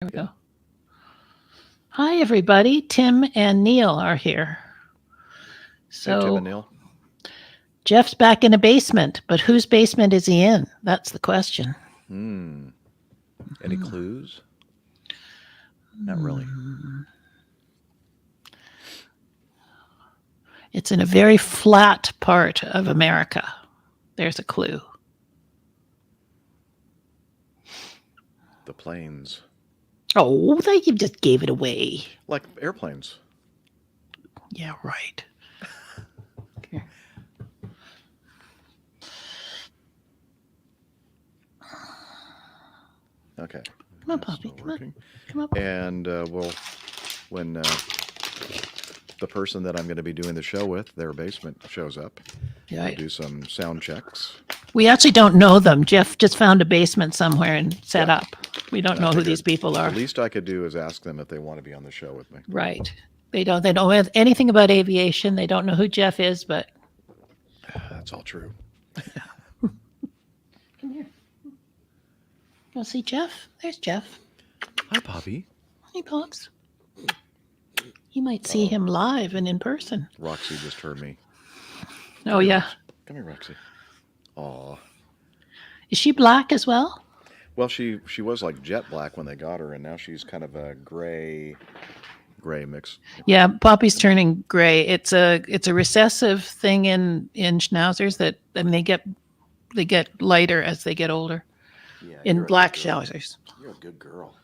There we go. Hi, everybody. Tim and Neil are here. Hey, Tim So and Neil. Jeff's back in a basement, but whose basement is he in? That's the question. Any clues? Not really. It's in a very flat part of America. There's a clue. The planes. Oh, you just gave it away. Like airplanes. Yeah, right. Okay. Okay. Come on, That's puppy. still Come on. working. Come up. And when the person that I'm going to be doing the show with, their basement shows up, we'll Right. do some sound checks. We actually don't know them. Jeff just found a basement somewhere and set Yeah. up. We don't And I know who figured these people are. The least I could do is ask them if they want to be on the show with me. Right. They don't know anything about aviation. They don't know who Jeff is, but That's all true. come here. You see Jeff? There's Jeff. Hi, Poppy. Hey, Pops. You might see him live and in person. Roxy just heard me. Oh, yeah. Come here, Roxy. Aw. Is she black as well? Well, she was like jet black when they got her, and now she's kind of a gray mix. Yeah, Poppy's turning gray. It's a recessive thing in schnauzers that they get lighter as they get older. Yeah, In black schnauzers. You're a good girl.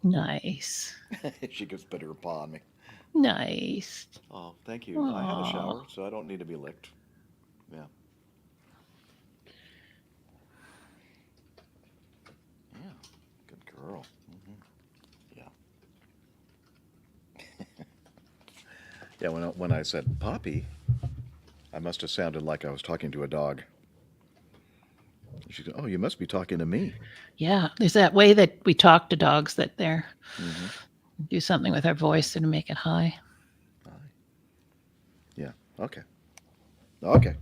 Nice. She could put her paw on me. Nice. Oh, thank you. I had a shower, so I don't need to be licked. Yeah. Yeah. Good girl. Yeah. Yeah. When I said Poppy, I must have sounded like I was talking to a dog. She said, "Oh, you must be talking to me." Yeah, there's that way that we talk to dogs that they're do something with our voice and make it high. Yeah. Okay. Okay.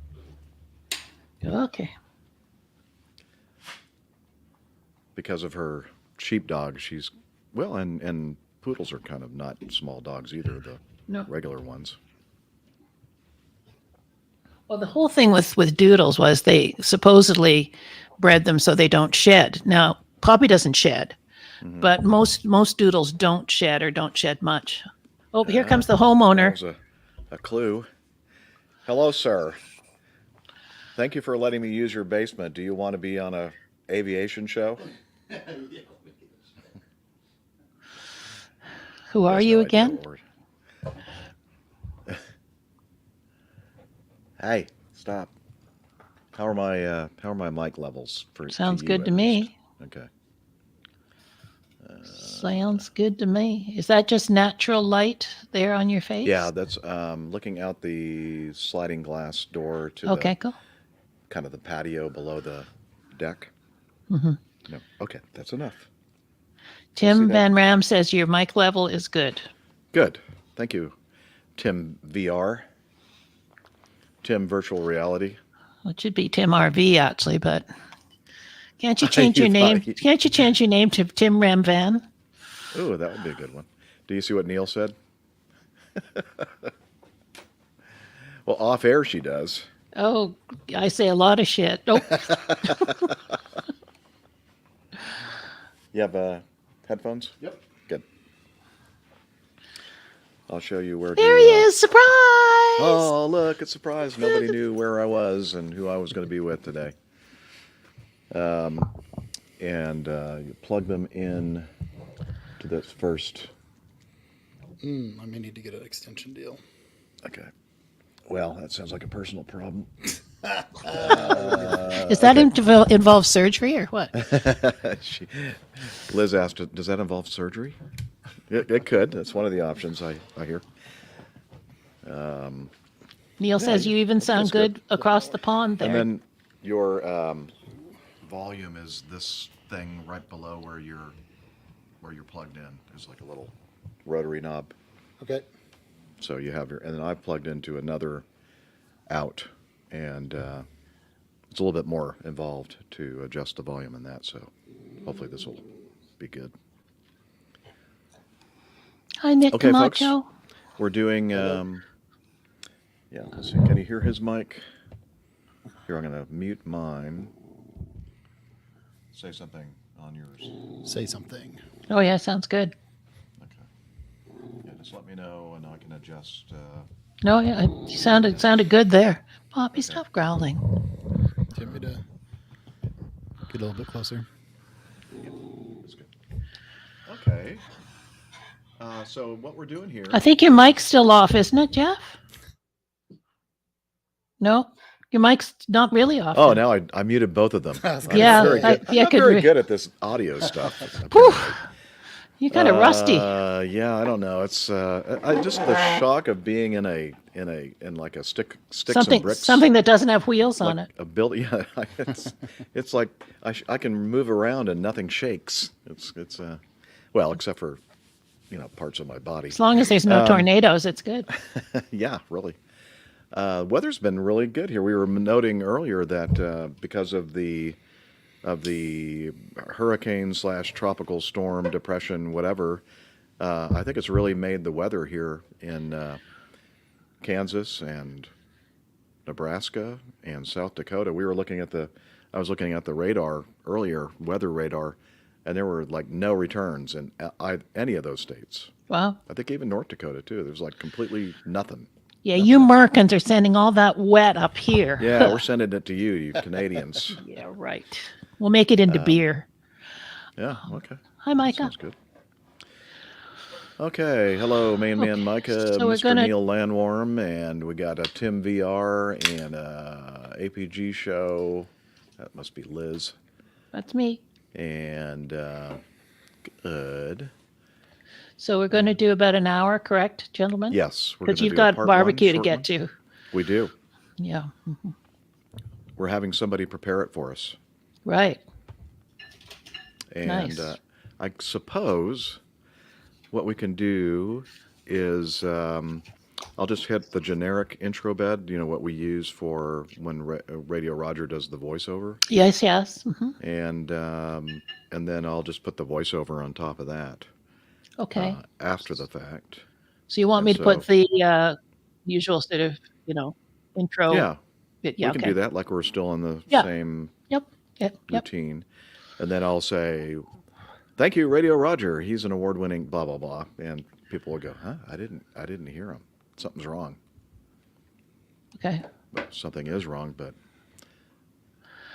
Okay. Because of her sheepdog, she's well, and poodles are kind of not small dogs either. The No. regular ones. Well, the whole thing with doodles was they supposedly bred them so they don't shed. Now, Poppy doesn't shed, but most doodles don't shed or don't shed much. Oh, here comes the homeowner. That was a clue. Hello, sir. Thank you for letting me use your basement. Do you want to be on a aviation show? Who are you again? Hey, stop. How are my mic levels for? Sounds to you good to at least? me. Okay. Sounds good to me. Is that just natural light there on your face? Yeah, that's looking out the sliding glass door to Okay, the cool. kind of the patio below the deck. Mm-hmm. No, okay, that's enough. see Tim that? Van Ram says your mic level is good. Good, thank you, Tim VR. Tim Virtual Reality. Well, it should be Tim RV actually, but can't you change You your name? thought Can't you change your name to Tim Ram Van? Ooh, that would be a good one. Do you see what Neil said? Well, off air she does. Oh, I say a lot of shit. Oh, You have headphones? Yep. Good. I'll show you where there to. he is! Surprise! Oh, look, it's a surprise. Nobody knew where I was and who I was going to be with today. And you plug them in to this first. I may need to get an extension deal. Okay. Well, that sounds like a personal problem. Does that involve surgery or what? Liz asked, does that involve surgery? It could. That's one of the options I hear. Neil says you even sound that's good. good across the pond there. And then your volume is this thing right below where you're plugged in. There's like a little rotary knob. Okay. So you have and then I've plugged into another out, and it's a little bit more involved to adjust the volume in that. So hopefully this will be good. Hi, Nick Okay, folks. Camacho. We're doing, yeah, let's see. Can you hear his mic? Here, I'm going to mute mine. Say something on yours. Say something. Oh, yeah, sounds good. Okay. Yeah, just let me know and I can adjust. No, yeah, you sounded good there. Poppy, Okay. stop growling. Do you want me to get a little bit closer? That's good. Okay. So what we're doing here. I think your mic's still off, isn't it, Jeff? No, your mic's not really off. Oh, then. now I muted both of them. Yeah, I'm very good. yeah, I'm very good at this audio stuff. apparently. You're kind of rusty. Yeah, I don't know. It's just the shock of being in like a sticks and bricks. Something that doesn't have wheels on like it. a build. Yeah, it's like I can move around and nothing shakes. It's well, except for parts of my body. As long as there's no tornadoes, it's good. Yeah, really. Weather's been really good here. We were noting earlier that because of the hurricane / tropical storm, depression, whatever, I think it's really made the weather here in Kansas and Nebraska and South Dakota. I was looking at the radar earlier, weather radar, and there were like no returns in any of those states. Wow. I think even North Dakota too. There's like completely nothing. Yeah, you Merkins are sending all that wet up here. Yeah, we're sending it to you Canadians. Yeah, right. We'll make it into beer. Yeah, okay. Hi, Micah. Sounds good. Okay, hello, Man Micah, so we're Mr. gonna- Neil Landworm, and we got a Tim VR and a APG show. That must be Liz. That's me. And good. So we're going to do about an hour, correct, gentlemen? Yes, we're Because gonna you've do got part one barbecue to short get one. to. We do. Yeah. We're having somebody prepare it for us. Right. And Nice. I suppose what we can do is I'll just hit the generic intro bed, what we use for when Radio Roger does the voiceover. Yes, yes. And then I'll just put the voiceover on top of that Okay. after the fact. So you want me to put the usual sort of, intro? Yeah, bit? we Yeah, can okay. do that like we're still in the Yeah. same Yep. Yep. routine. And then I'll say, thank you, Radio Roger. He's an award-winning blah, blah, blah. And people will go, huh? I didn't hear him. Something's wrong. Okay. But something is wrong, but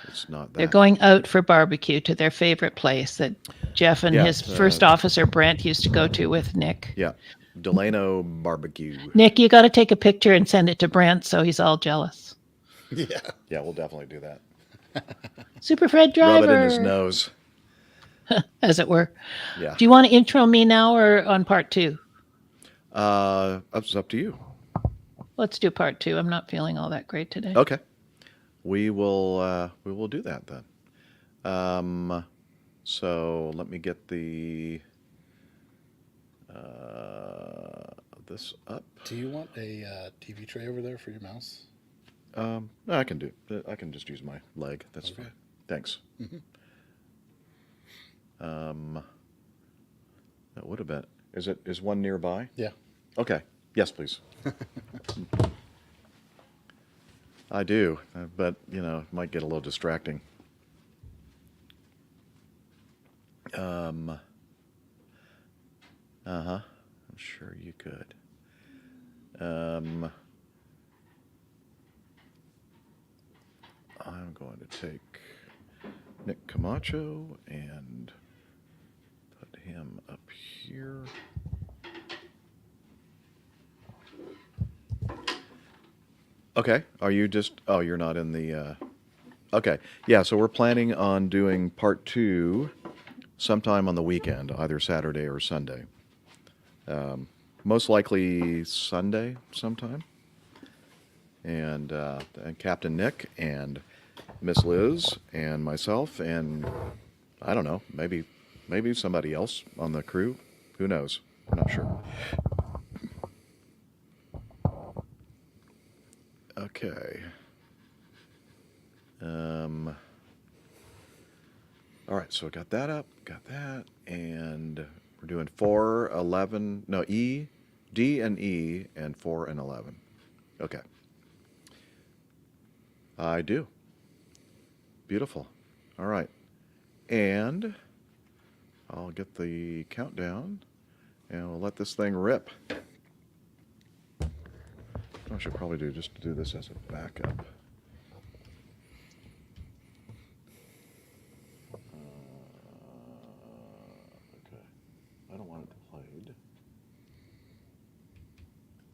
it's not that. They're going out for barbecue to their favorite place that Jeff and his first officer, Brent, used to go to with Nick. Yeah. Delano Barbecue. Nick, you got to take a picture and send it to Brent so he's all jealous. Yeah. Yeah, we'll definitely do that. Super Fred Driver. Rub it in his nose. As it were. Yeah. Do you want to intro me now or on part 2? It's up to you. Let's do part 2. I'm not feeling all that great today. Okay. We will do that then. So let me get the this up. Do you want a TV tray over there for your mouse? No, I can do it. I can just use my leg. That's fine. Thanks. That would have been. Is one nearby? Yeah. Okay. Yes, please. I do, but it might get a little distracting. I'm sure you could. I'm going to take Nick Camacho and put him up here. Okay. Are you just? Oh, you're not in the. Okay. Yeah. So we're planning on doing part 2 sometime on the weekend, either Saturday or Sunday. Most likely Sunday sometime. And Captain Nick and Miss Liz and myself and I don't know, maybe somebody else on the crew. Who knows? I'm not sure. Okay. All right, so got that up, got that, and we're doing 4, 11, no, E, D and E, and 4 and 11. Okay. I do. Beautiful. All right. And I'll get the countdown, and we'll let this thing rip. I should probably just do this as a backup. Okay. I don't want it played.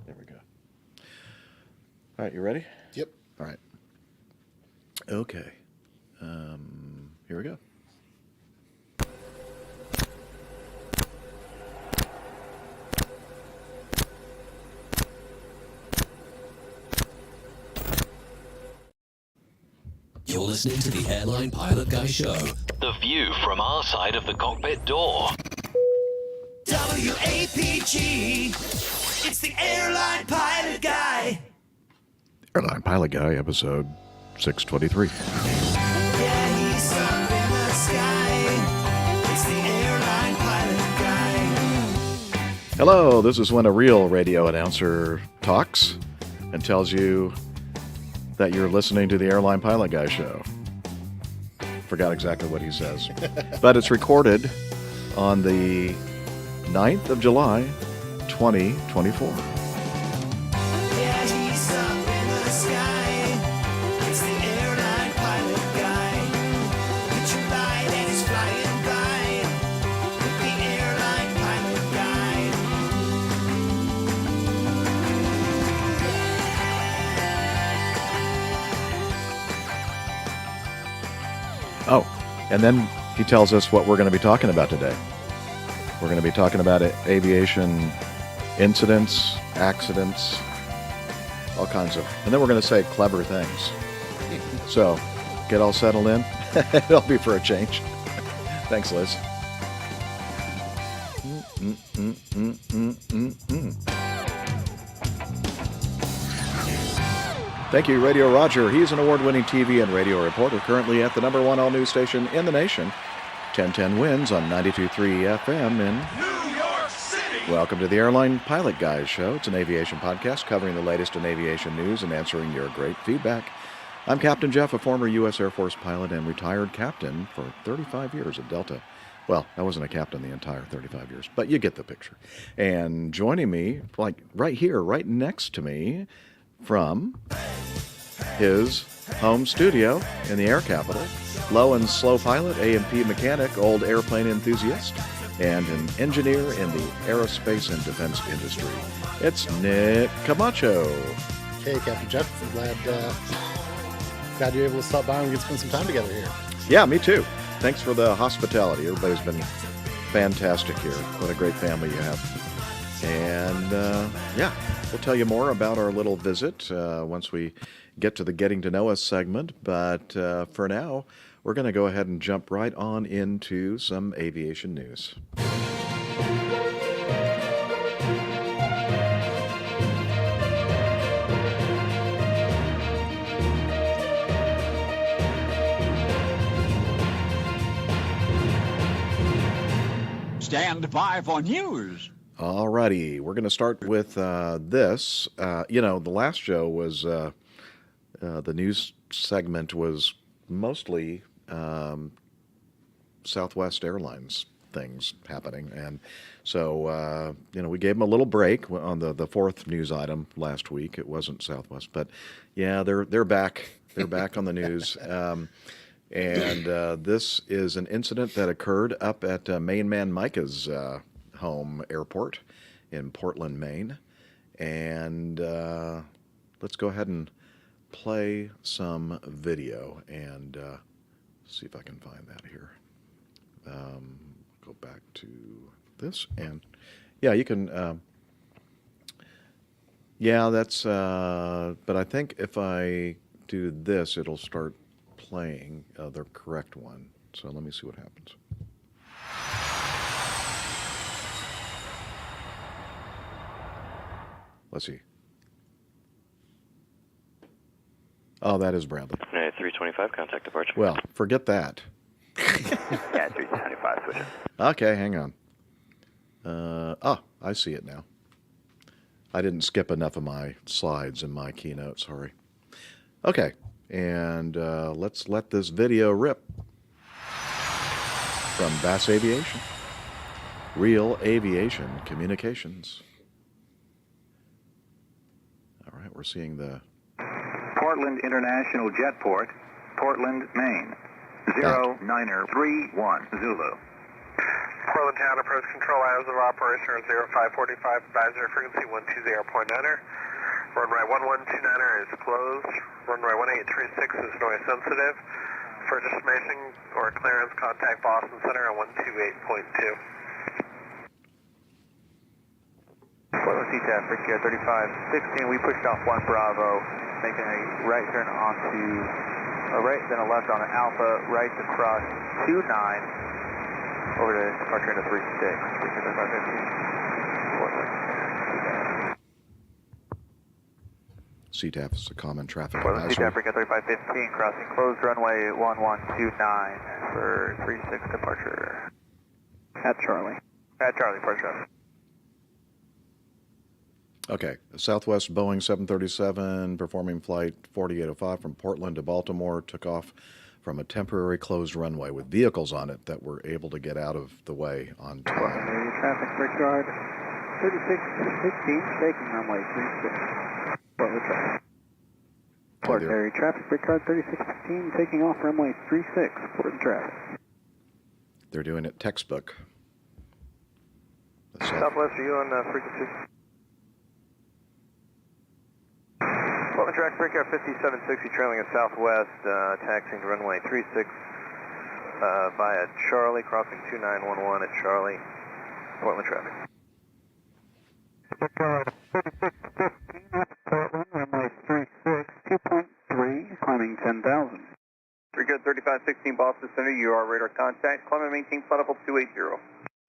There we go. All right, you ready? Yep. All right. Okay. Here we go. You're listening to the Airline Pilot Guy Show. The view from our side of the cockpit door. WAPG, it's the Airline Pilot Guy. Airline Pilot Guy, episode 623. Yeah, he's up in the sky. It's the Airline Pilot Guy. Hello, this is when a real radio announcer talks and tells you that you're listening to the Airline Pilot Guy show. Forgot exactly what he says. But it's recorded on the 9th of July, 2024. Yeah, he's up in the sky. It's the Airline Pilot Guy. Picture light and he's flying by. With the Airline Pilot Guy. Oh, and then he tells us what we're going to be talking about today. We're going to be talking about aviation incidents, accidents, all kinds of, and then we're going to say clever things. So, get all settled in. It'll be for a change. Thanks, Liz. Thank you, Radio Roger. He's an award-winning TV and radio reporter, currently at the #1 all-news station in the nation, 1010 Wins on 92.3 FM in New York City. Welcome to the Airline Pilot Guys Show. It's an aviation podcast covering the latest in aviation news and answering your great feedback. I'm Captain Jeff, a former U.S. Air Force pilot and retired captain for 35 years at Delta. Well, I wasn't a captain the entire 35 years, but you get the picture. And joining me, like right here, right next to me, from his home studio in the air capital, low and slow pilot, A&P mechanic, old airplane enthusiast, and an engineer in the aerospace and defense industry. It's Nick Camacho. Hey, Captain Jeff. I'm glad you're able to stop by and we can spend some time together here. Yeah, me too. Thanks for the hospitality. Everybody's been fantastic here. What a great family you have. And yeah, we'll tell you more about our little visit once we get to the Getting to Know Us segment. But for now, we're going to go ahead and jump right on into some aviation news. Stand by for news. Alrighty, we're going to start with this. The last show was the news segment was mostly Southwest Airlines things happening, and so we gave them a little break on the fourth news item last week. It wasn't Southwest, but yeah, they're back. They're back on the news. And this is an incident that occurred up at Main Man Micah's home airport in Portland, Maine. And let's go ahead and play some video and see if I can find that here. Go back to this. And yeah, you can. Yeah, that's. But I think if I do this, it'll start playing the correct one. So let me see what happens. Let's see. Oh, that is Bradley. United 325, contact departure. Well, forget that. Yeah, 375 switching. Okay, hang on. I see it now. I didn't skip enough of my slides in my keynote, sorry. Okay, and let's let this video rip from Bass Aviation. Real Aviation Communications. All right, we're seeing the Portland International Jetport, Portland, Maine. 0931 Zulu. Portland Town Approach Control, hours of operation are 0545, advisory frequency 120.9er. Runway 1129er is closed. Runway 1836 is noise sensitive. For information or clearance, contact Boston Center on 128.2. Portland CTAF, Brickyard 3516, we pushed off 1 Bravo, making a right turn onto a right, then a left on an Alpha, right across 29, over to departure into 36, Brickyard 3515, Portland. CTAF is a common traffic Portland advisory. CTAF, Brickyard 3515, crossing closed runway 1129 for 36 departure. At Charlie. At Charlie, departure. Okay, Southwest Boeing 737 performing flight 4805 from Portland to Baltimore took off from a temporary closed runway with vehicles on it that were able to get out of the way on time. Traffic, Brickyard 3616, taking runway 36. Portland traffic. Port area traffic, Brickyard 3615, taking off runway 36, Portland traffic. They're doing it textbook. Southwest, are you on frequency? Portland track, Brickyard 5760, trailing at Southwest, taxiing to runway 36 via Charlie, crossing 2911 at Charlie, Portland traffic. Brickyard 5615, Portland, runway 36, 2.3, climbing 10,000. Brickyard 3516, Boston Center, you are radar contact, climb and maintain flight level 280.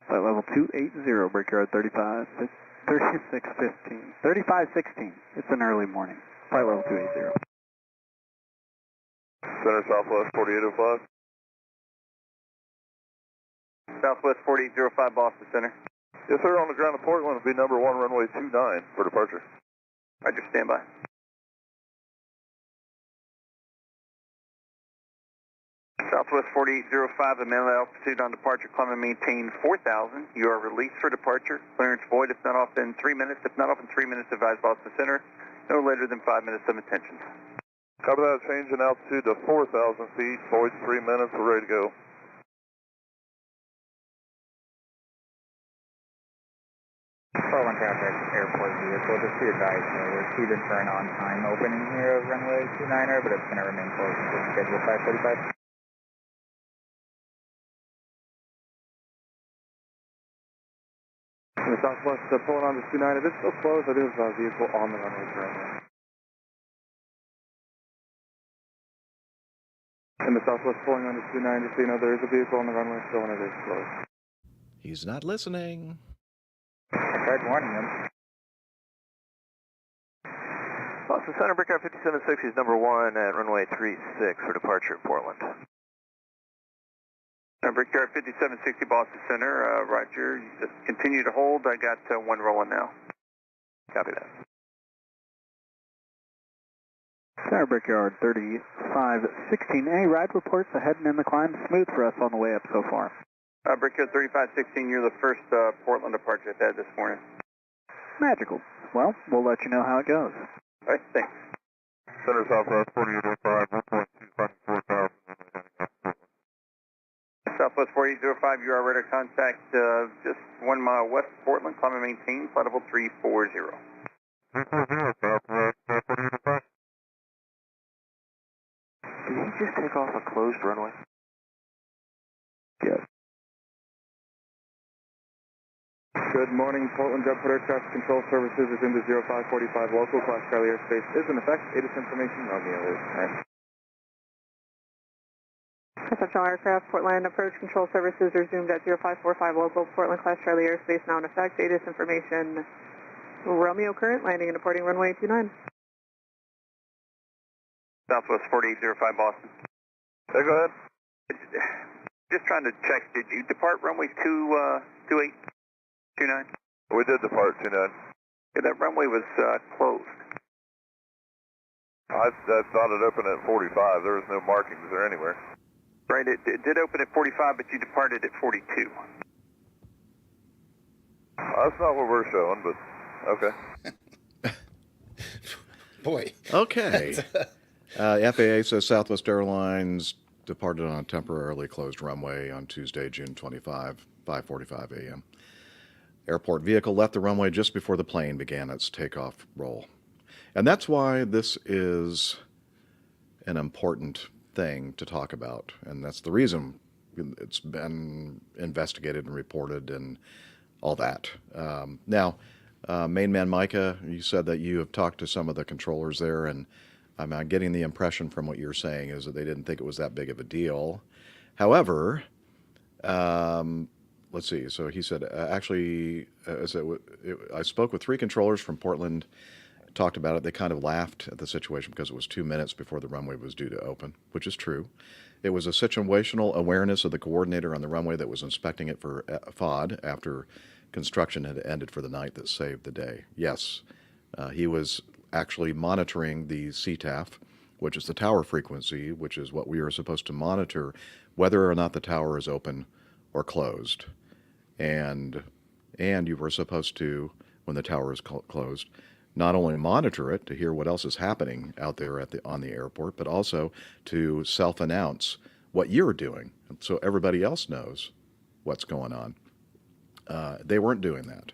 Flight level 280, Brickyard 3615. 3516, it's an early morning. Flight level 280. Center Southwest 4805. Southwest 4805, Boston Center. Yes, sir, on the ground of Portland will be number 1, runway 29 for departure. Roger, standby. Southwest 4805, the minimum altitude on departure, climb and maintain 4,000. You are released for departure. Clearance void if not off in 3 minutes. If not off in 3 minutes, advise Boston Center. No later than 5 minutes of attention. Copy that, change in altitude to 4,000 feet, void 3 minutes, we're ready to go. Portland traffic, airport vehicle, just be advised, we're shooting for an on-time opening here of runway 29er, but it's going to remain closed until schedule 545. In the Southwest, pulling on to 29, if it's still closed, I do have a vehicle on the runway currently. In the Southwest, pulling on to 29, just so you know, there is a vehicle on the runway still when it is closed. He's not listening. I tried warning him. Boston Center, Brickyard 5760 is number 1 at runway 36 for departure at Portland. Brickyard 5760, Boston Center, Roger, you just continue to hold. I got 1 rolling now. Copy that. Center, Brickyard 3516A, ride reports ahead and in the climb, smooth for us on the way up so far. Brickyard 3516, you're the first Portland departure I've had this morning. Magical. Well, we'll let you know how it goes. All right, thanks. Center Southwest 4805, 1.254,000. Southwest 4805, you are radar contact just 1 mile west of Portland, climb and maintain, flight level 340. 340, Southwest 4805. Did he just take off a closed runway? Yes. Good morning, Portland Jetport Air Traffic Control Services is into 0545 local class Charlie airspace is in effect. It is information Romeo is. Conceptual aircraft, Portland approach control services resumed at 0545 local Portland class Charlie airspace now in effect. ATIS information Romeo current landing and departing runway 29. Southwest 4805 Boston. Hey, go ahead. Just trying to check, did you depart runway 28, 29? We did depart 29. Yeah, that runway was closed. I thought it opened at 45. There was no markings there anywhere. Right, it did open at 45, but you departed at 42. That's not what we're showing, but okay. Boy. Okay. FAA says Southwest Airlines departed on a temporarily closed runway on Tuesday, June 25, 5:45 a.m. Airport vehicle left the runway just before the plane began its takeoff roll. And that's why this is an important thing to talk about. And that's the reason it's been investigated and reported and all that. Now, Main Man Micah, you said that you have talked to some of the controllers there, and I'm getting the impression from what you're saying is that they didn't think it was that big of a deal. However, let's see. So he said, I spoke with 3 controllers from Portland, talked about it. They kind of laughed at the situation because it was 2 minutes before the runway was due to open, which is true. It was a situational awareness of the coordinator on the runway that was inspecting it for FOD after construction had ended for the night that saved the day. Yes, he was actually monitoring the CTAF, which is the tower frequency, which is what we are supposed to monitor, whether or not the tower is open or closed. And you were supposed to, when the tower is closed, not only monitor it to hear what else is happening out there on the airport, but also to self-announce what you're doing, so everybody else knows what's going on. They weren't doing that.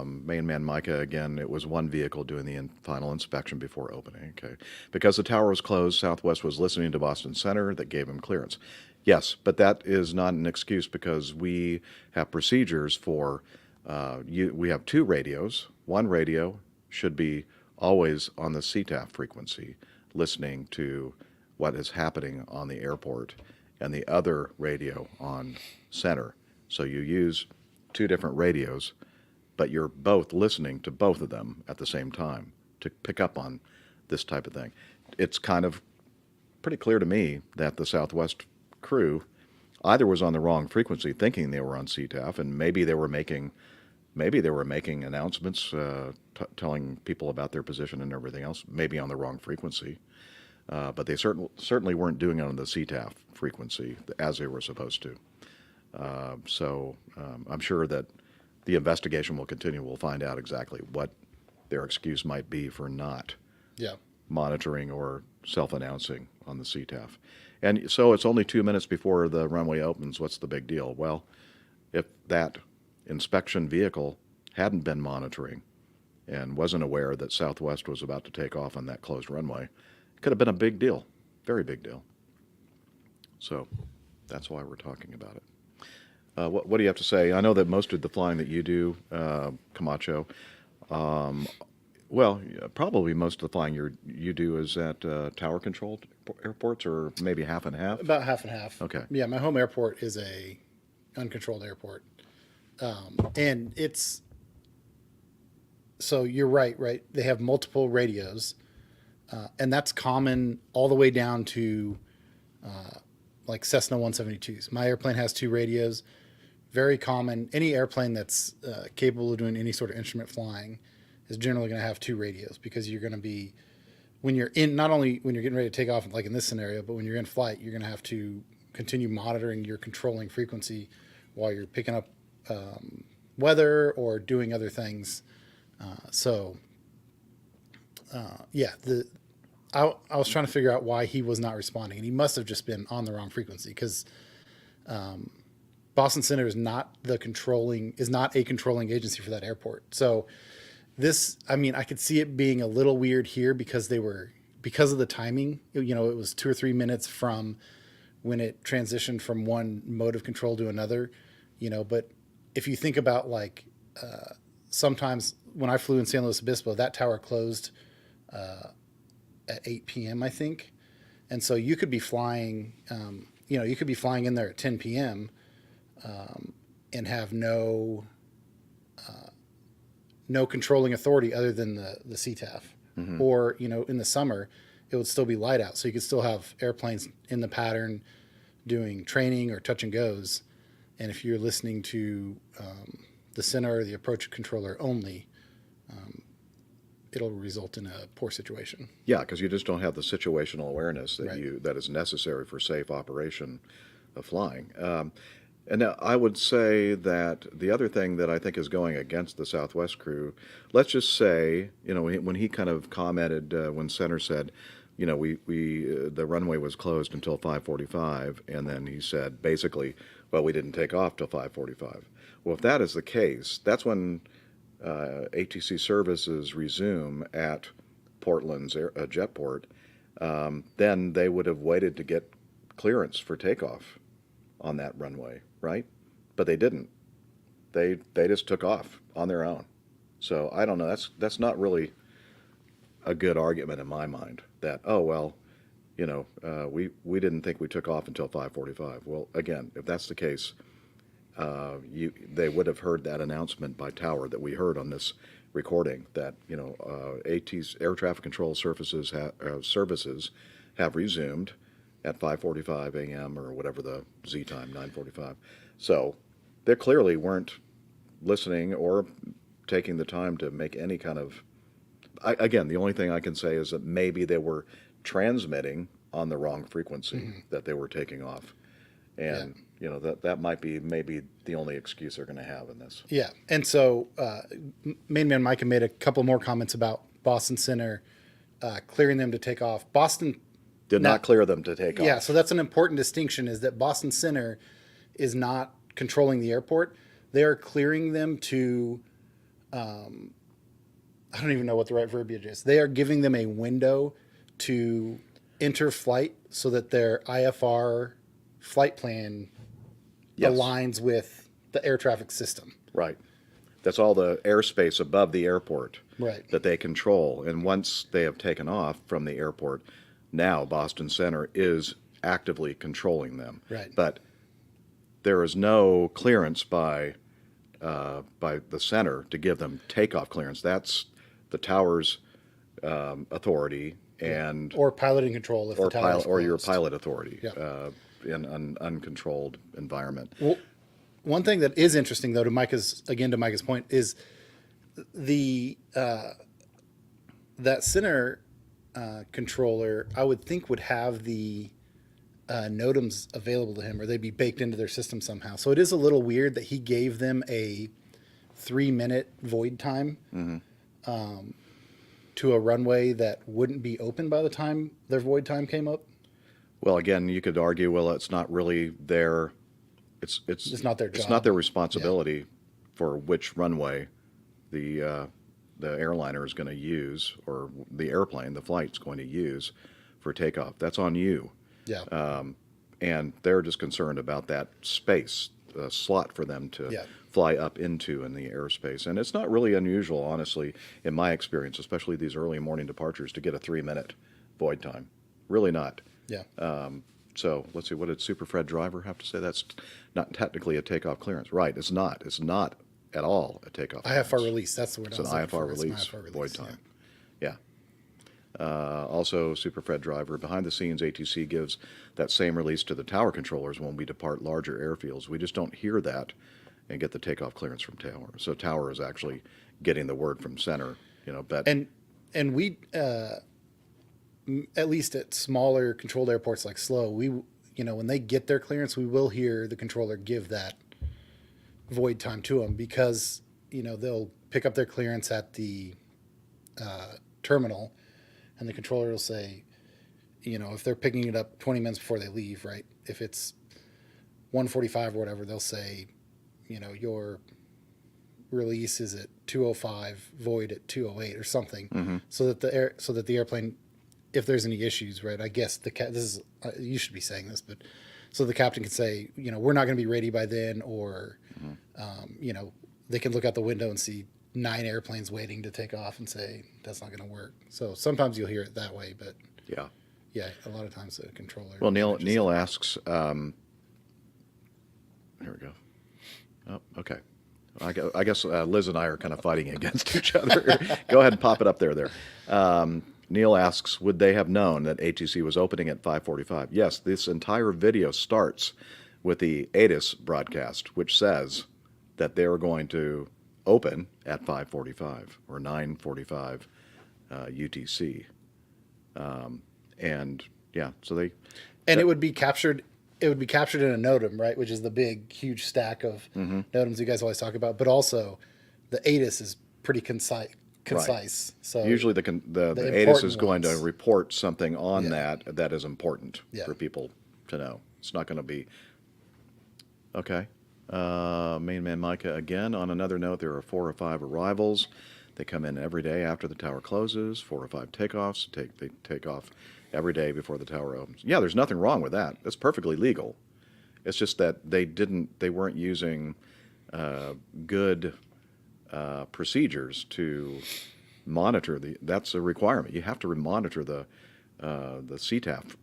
Main Man Micah, again, it was one vehicle doing the final inspection before opening. Okay, because the tower was closed, Southwest was listening to Boston Center that gave him clearance. Yes, but that is not an excuse because we have procedures for. We have 2 radios. One radio should be always on the CTAF frequency, listening to what is happening on the airport, and the other radio on center. So you use 2 different radios, but you're both listening to both of them at the same time to pick up on this type of thing. It's kind of pretty clear to me that the Southwest crew either was on the wrong frequency thinking they were on CTAF, and maybe they were making announcements telling people about their position and everything else, maybe on the wrong frequency. But they certainly weren't doing it on the CTAF frequency as they were supposed to. So I'm sure that the investigation will continue. We'll find out exactly what their excuse might be for not monitoring or self-announcing on the CTAF. And so it's only 2 minutes before the runway opens. What's the big deal? Well, if that inspection vehicle hadn't been monitoring and wasn't aware that Southwest was about to take off on that closed runway, it could have been a big deal, very big deal. So that's why we're talking about it. What do you have to say? I know that most of the flying that you do, Camacho, well, probably most of the flying you do is at tower-controlled airports, or maybe half and half? About half and half. Okay. Yeah, my home airport is a uncontrolled airport. And it's, so you're right? They have multiple radios, and that's common all the way down to like Cessna 172s. My airplane has 2 radios, very common. Any airplane that's capable of doing any sort of instrument flying is generally going to have 2 radios, because you're going to be, when you're in, not only when you're getting ready to take off, like in this scenario, but when you're in flight, you're going to have to continue monitoring your controlling frequency while you're picking up weather or doing other things. I was trying to figure out why he was not responding, and he must have just been on the wrong frequency, because Boston Center is not a controlling agency for that airport. So this, I mean, I could see it being a little weird here because of the timing. You know, it was 2 or 3 minutes from when it transitioned from one mode of control to another. You know, but if you think about like sometimes when I flew in San Luis Obispo, that tower closed at 8 p.m. I think, and so you could be flying, you could be flying in there at 10 p.m. And have no controlling authority other than the CTAF. Mm-hmm. Or in the summer, it would still be light out, so you could still have airplanes in the pattern doing training or touch and goes, and if you're listening to the center or the approach controller only, it'll result in a poor situation. Yeah, because you just don't have the situational awareness that Right. that is necessary for safe operation of flying. And now I would say that the other thing that I think is going against the Southwest crew, let's just say, when he kind of commented when Center said, the runway was closed until 5:45, and then he said basically, well, we didn't take off till 5:45. Well, if that is the case, that's when ATC services resume at Portland's jetport. Then they would have waited to get clearance for takeoff on that runway, right? But they didn't. They just took off on their own. So I don't know. That's not really a good argument in my mind. That we didn't think we took off until 5:45. Well, again, if that's the case, they would have heard that announcement by tower that we heard on this recording that AT's air traffic control services have resumed at 5:45 a.m. or whatever the Z time, 9:45. So they clearly weren't listening or taking the time to make any kind of. Again, the only thing I can say is that maybe they were transmitting on the wrong frequency that they were taking off, and that might be maybe the only excuse they're going to have in this. Yeah, and so Main Man Mike made a couple more comments about Boston Center clearing them to take off. Boston did not clear them to take off. Yeah, so that's an important distinction, is that Boston Center is not controlling the airport. They are clearing them to, I don't even know what the right verbiage is. They are giving them a window to enter flight so that their IFR flight plan aligns with the air traffic system. Right. That's all the airspace above the airport that they control. And once they have taken off from the airport, now Boston Center is actively controlling them. Right. But there is no clearance by the center to give them takeoff clearance. That's the tower's authority and or piloting control if the tower is or your closed. pilot authority in an uncontrolled environment. Well, one thing that is interesting, though, to Micah's point, is the that center controller, I would think, would have the NOTAMs available to him, or they'd be baked into their system somehow. So it is a little weird that he gave them a 3-minute void time to a runway that wouldn't be open by the time their void time came up. Well, again, you could argue, well, it's not really their, it's not their job. It's not their responsibility for which runway the airliner is going to use, or the airplane, the flight's going to use for takeoff. That's on you. Yeah. And they're just concerned about that space, slot for them to fly up into in the airspace. And it's not really unusual, honestly, in my experience, especially these early morning departures, to get a 3-minute void time. Really not. Yeah. So let's see, what did Super Fred Driver have to say? That's not technically a takeoff clearance. Right, it's not. It's not at all a takeoff clearance. IFR release, that's the word. It's an IFR release, void time. Yeah. Also, Super Fred Driver, behind the scenes, ATC gives that same release to the tower controllers when we depart larger airfields. We just don't hear that and get the takeoff clearance from tower. So tower is actually getting the word from center, but. And we, at least at smaller controlled airports like SLO, we, when they get their clearance, we will hear the controller give that void time to them, because, they'll pick up their clearance at the terminal, and the controller will say, if they're picking it up 20 minutes before they leave, right? If it's 1:45 or whatever, they'll say, your release is at 2:05, void at 2:08 or something, so that the airplane, if there's any issues, right? I guess this is you should be saying this, but so the captain can say, we're not going to be ready by then, or they can look out the window and see 9 airplanes waiting to take off and say that's not going to work. So sometimes you'll hear it that way, but yeah, a lot of times the controller. Well, Neil asks. Here we go. Oh, okay. I guess Liz and I are kind of fighting against each other. Go ahead and pop it up there. Neil asks, would they have known that ATC was opening at 5:45? Yes, this entire video starts with the ATIS broadcast, which says that they're going to open at 5:45 or 9:45 UTC. And yeah, so they... And it would be captured. It would be captured in a NOTAM, right? Which is the big, huge stack of NOTAMs you guys always talk about. But also, the ATIS is pretty concise. Right. So usually the ATIS is going to report something on that is important for people to know. It's not going to be... Okay. Main man Micah again. On another note, there are 4 or 5 arrivals. They come in every day after the tower closes. 4 or 5 takeoffs. They take off every day before the tower opens. Yeah, there's nothing wrong with that. That's perfectly legal. It's just that they weren't using good procedures to monitor that's a requirement. You have to monitor the CTAF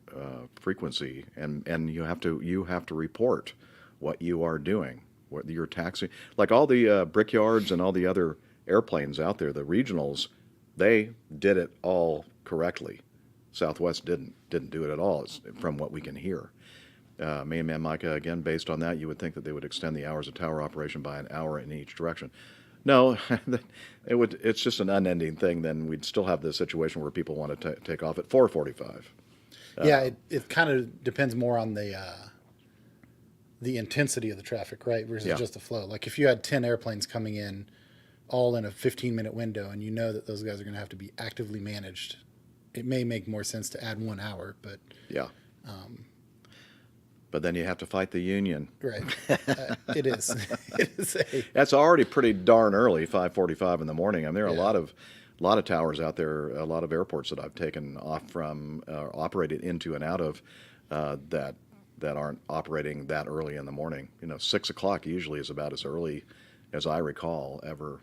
frequency, and you have to report what you are doing, what you're taxing. Like all the Brickyards and all the other airplanes out there, the regionals, they did it all correctly. Southwest didn't do it at all, from what we can hear. Main man Micah, again, based on that, you would think that they would extend the hours of tower operation by an hour in each direction. No, it's just an unending thing. Then we'd still have this situation where people want to take off at 4:45. Yeah, it kind of depends more on the intensity of the traffic, right, versus just the flow. Like if you had 10 airplanes coming in all in a 15-minute window, and you know that those guys are going to have to be actively managed, it may make more sense to add 1 hour. But yeah. But then you have to fight the union. Right. It is. That's already pretty darn early, 5:45 in the morning. I mean, there are a lot of towers out there, a lot of airports that I've taken off from, operated into and out of, that aren't operating that early in the morning. 6 o'clock usually is about as early as I recall ever,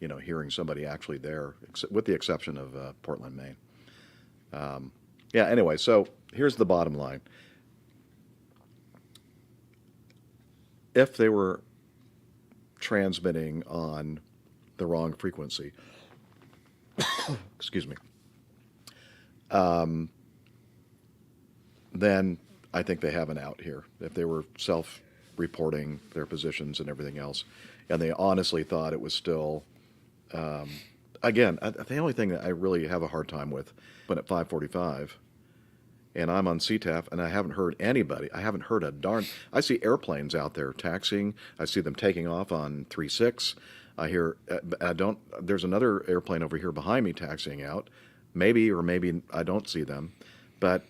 hearing somebody actually there, with the exception of Portland, Maine. Yeah. Anyway, so here's the bottom line. If they were transmitting on the wrong frequency, excuse me, then I think they have an out here. If they were self-reporting their positions and everything else, and they honestly thought it was still, again, the only thing that I really have a hard time with, but at 5:45, and I'm on CTAF, and I haven't heard anybody. I haven't heard a darn... I see airplanes out there taxiing. I see them taking off on 36. I hear... There's another airplane over here behind me taxiing out. Maybe or maybe I don't see them. But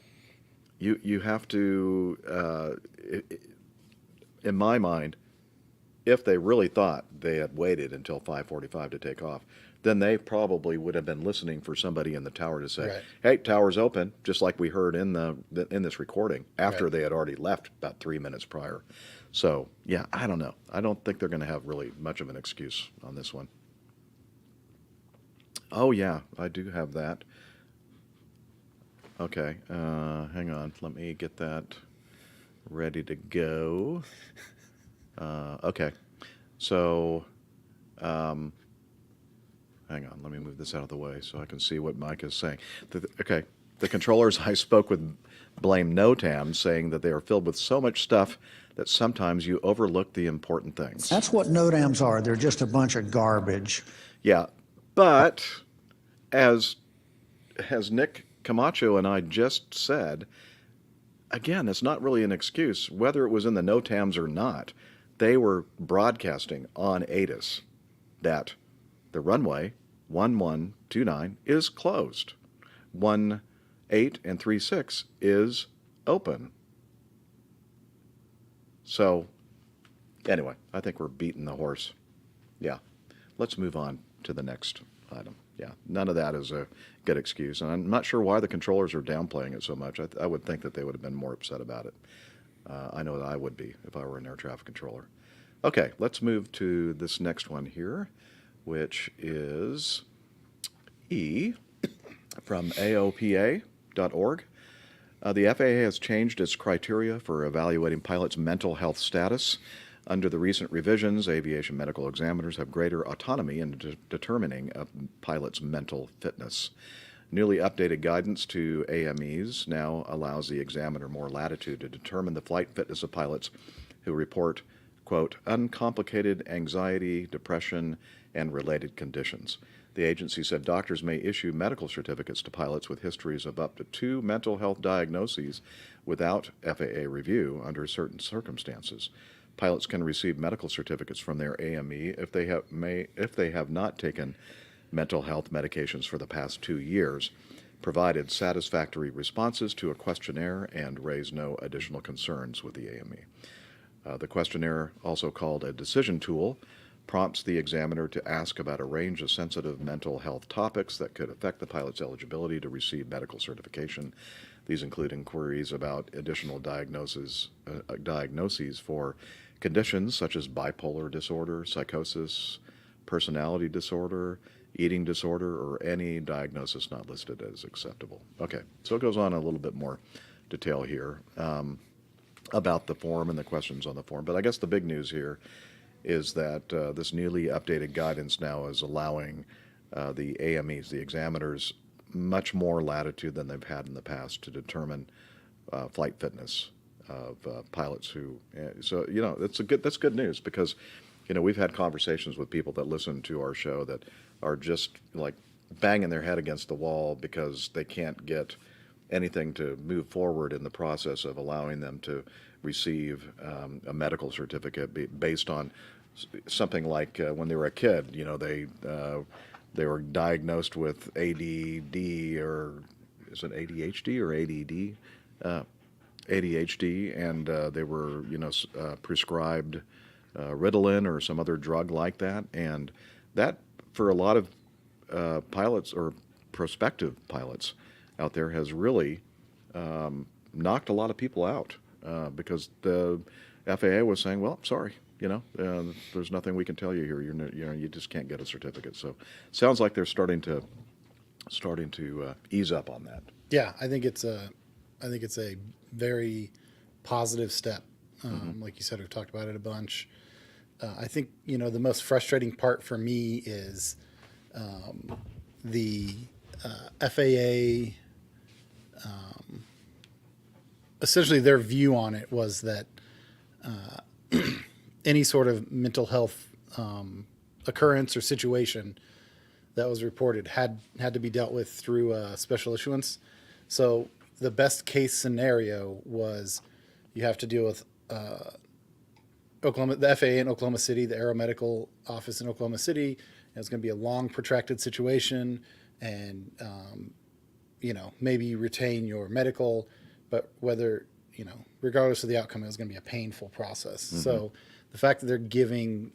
you have to... in my mind, if they really thought they had waited until 5:45 to take off, then they probably would have been listening for somebody in the tower to say, hey, tower's open, just like we heard in this recording, after they had already left about 3 minutes prior. So, yeah, I don't know. I don't think they're going to have really much of an excuse on this one. Oh, yeah, I do have that. Okay, hang on. Let me get that ready to go. Okay, so... hang on, let me move this out of the way so I can see what Mike is saying. The controllers I spoke with blame NOTAMs, saying that they are filled with so much stuff that sometimes you overlook the important things. That's what NOTAMs are. They're just a bunch of garbage. Yeah, but as Nick Camacho and I just said, again, it's not really an excuse. Whether it was in the NOTAMs or not, they were broadcasting on ATIS that the runway 1129 is closed. 18 and 36 is open. So, anyway, I think we're beating the horse. Yeah. Let's move on to the next item. Yeah, none of that is a good excuse. And I'm not sure why the controllers are downplaying it so much. I would think that they would have been more upset about it. I know that I would be if I were an air traffic controller. Okay, let's move to this next one here, which is E from AOPA.org. The FAA has changed its criteria for evaluating pilots' mental health status. Under the recent revisions, aviation medical examiners have greater autonomy in determining a pilot's mental fitness. Newly updated guidance to AMEs now allows the examiner more latitude to determine the flight fitness of pilots who report, quote, uncomplicated anxiety, depression, and related conditions. The agency said doctors may issue medical certificates to pilots with histories of up to 2 mental health diagnoses without FAA review under certain circumstances. Pilots can receive medical certificates from their AME if they have not taken mental health medications for the past 2 years, provided satisfactory responses to a questionnaire, and raise no additional concerns with the AME. The questionnaire, also called a decision tool, prompts the examiner to ask about a range of sensitive mental health topics that could affect the pilot's eligibility to receive medical certification. These include inquiries about additional diagnoses for conditions such as bipolar disorder, psychosis, personality disorder, eating disorder, or any diagnosis not listed as acceptable. Okay, so it goes on a little bit more detail here about the form and the questions on the form. But I guess the big news here is that this newly updated guidance now is allowing the AMEs, the examiners, much more latitude than they've had in the past to determine flight fitness of pilots who. So that's good news, because we've had conversations with people that listen to our show that are just like banging their head against the wall because they can't get anything to move forward in the process of allowing them to receive a medical certificate based on something like when they were a kid. They were diagnosed with ADD, or is it ADHD or ADD? ADHD, and they were prescribed Ritalin or some other drug like that, and that for a lot of pilots or prospective pilots out there has really knocked a lot of people out because the FAA was saying, well, sorry, there's nothing we can tell you here. You just can't get a certificate. So sounds like they're starting to ease up on that. Yeah, I think it's a very positive step. Like you said, we've talked about it a bunch. I think the most frustrating part for me is the FAA. Essentially, their view on it was that any sort of mental health occurrence or situation that was reported had to be dealt with through special issuance. So the best case scenario was you have to deal with the FAA in Oklahoma City, the aeromedical office in Oklahoma City. And it's going to be a long, protracted situation, and maybe you retain your medical, but regardless of the outcome, it was going to be a painful process. So the fact that they're giving,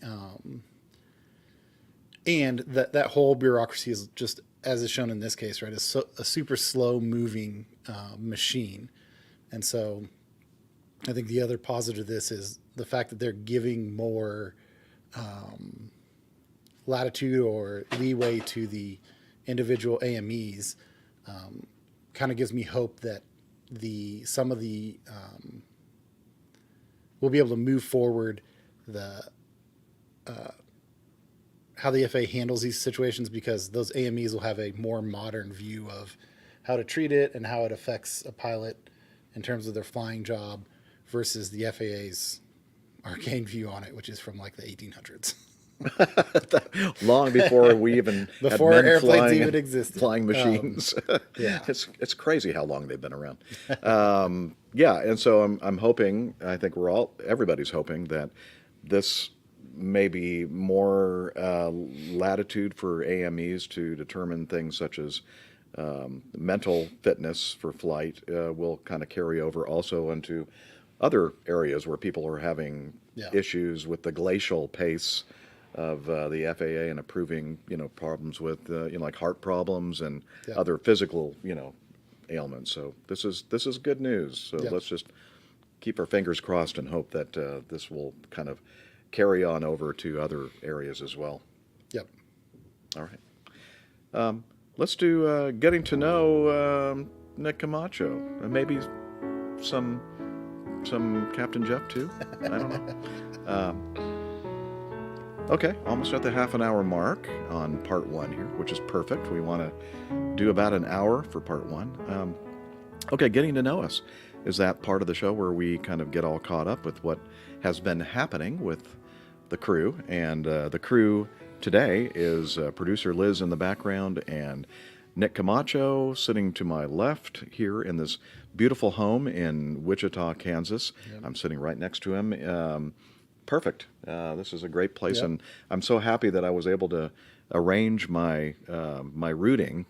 and that whole bureaucracy is just, as is shown in this case, right, is a super slow moving machine. And so I think the other positive of this is the fact that they're giving more latitude or leeway to the individual AMEs. Kind of gives me hope that some of the we'll be able to move forward how the FAA handles these situations, because those AMEs will have a more modern view of how to treat it and how it affects a pilot in terms of their flying job versus the FAA's arcane view on it, which is from like the 1800s. Long before we even before had men airplanes even existed, flying machines. Yeah, it's crazy how long they've been around. And so I'm hoping. I think everybody's hoping that this may be more latitude for AMEs to determine things such as mental fitness for flight will kind of carry over also into other areas where people are having issues with the glacial pace of the FAA and approving, problems with, like heart problems and other physical, ailments. So this is good news. So let's just keep our fingers crossed and hope that this will kind of carry on over to other areas as well. Yep. All right. Let's do getting to know Nick Camacho, and maybe some Captain Jeff too. I don't know. Okay, almost at the half an hour mark on part 1 here, which is perfect. We want to do about an hour for part 1. Okay, getting to know us is that part of the show where we kind of get all caught up with what has been happening with the crew. And the crew today is producer Liz in the background and Nick Camacho sitting to my left here in this beautiful home in Wichita, Kansas. Yep. I'm sitting right next to him. Perfect. This is a great place, yep. And I'm so happy that I was able to arrange my my routing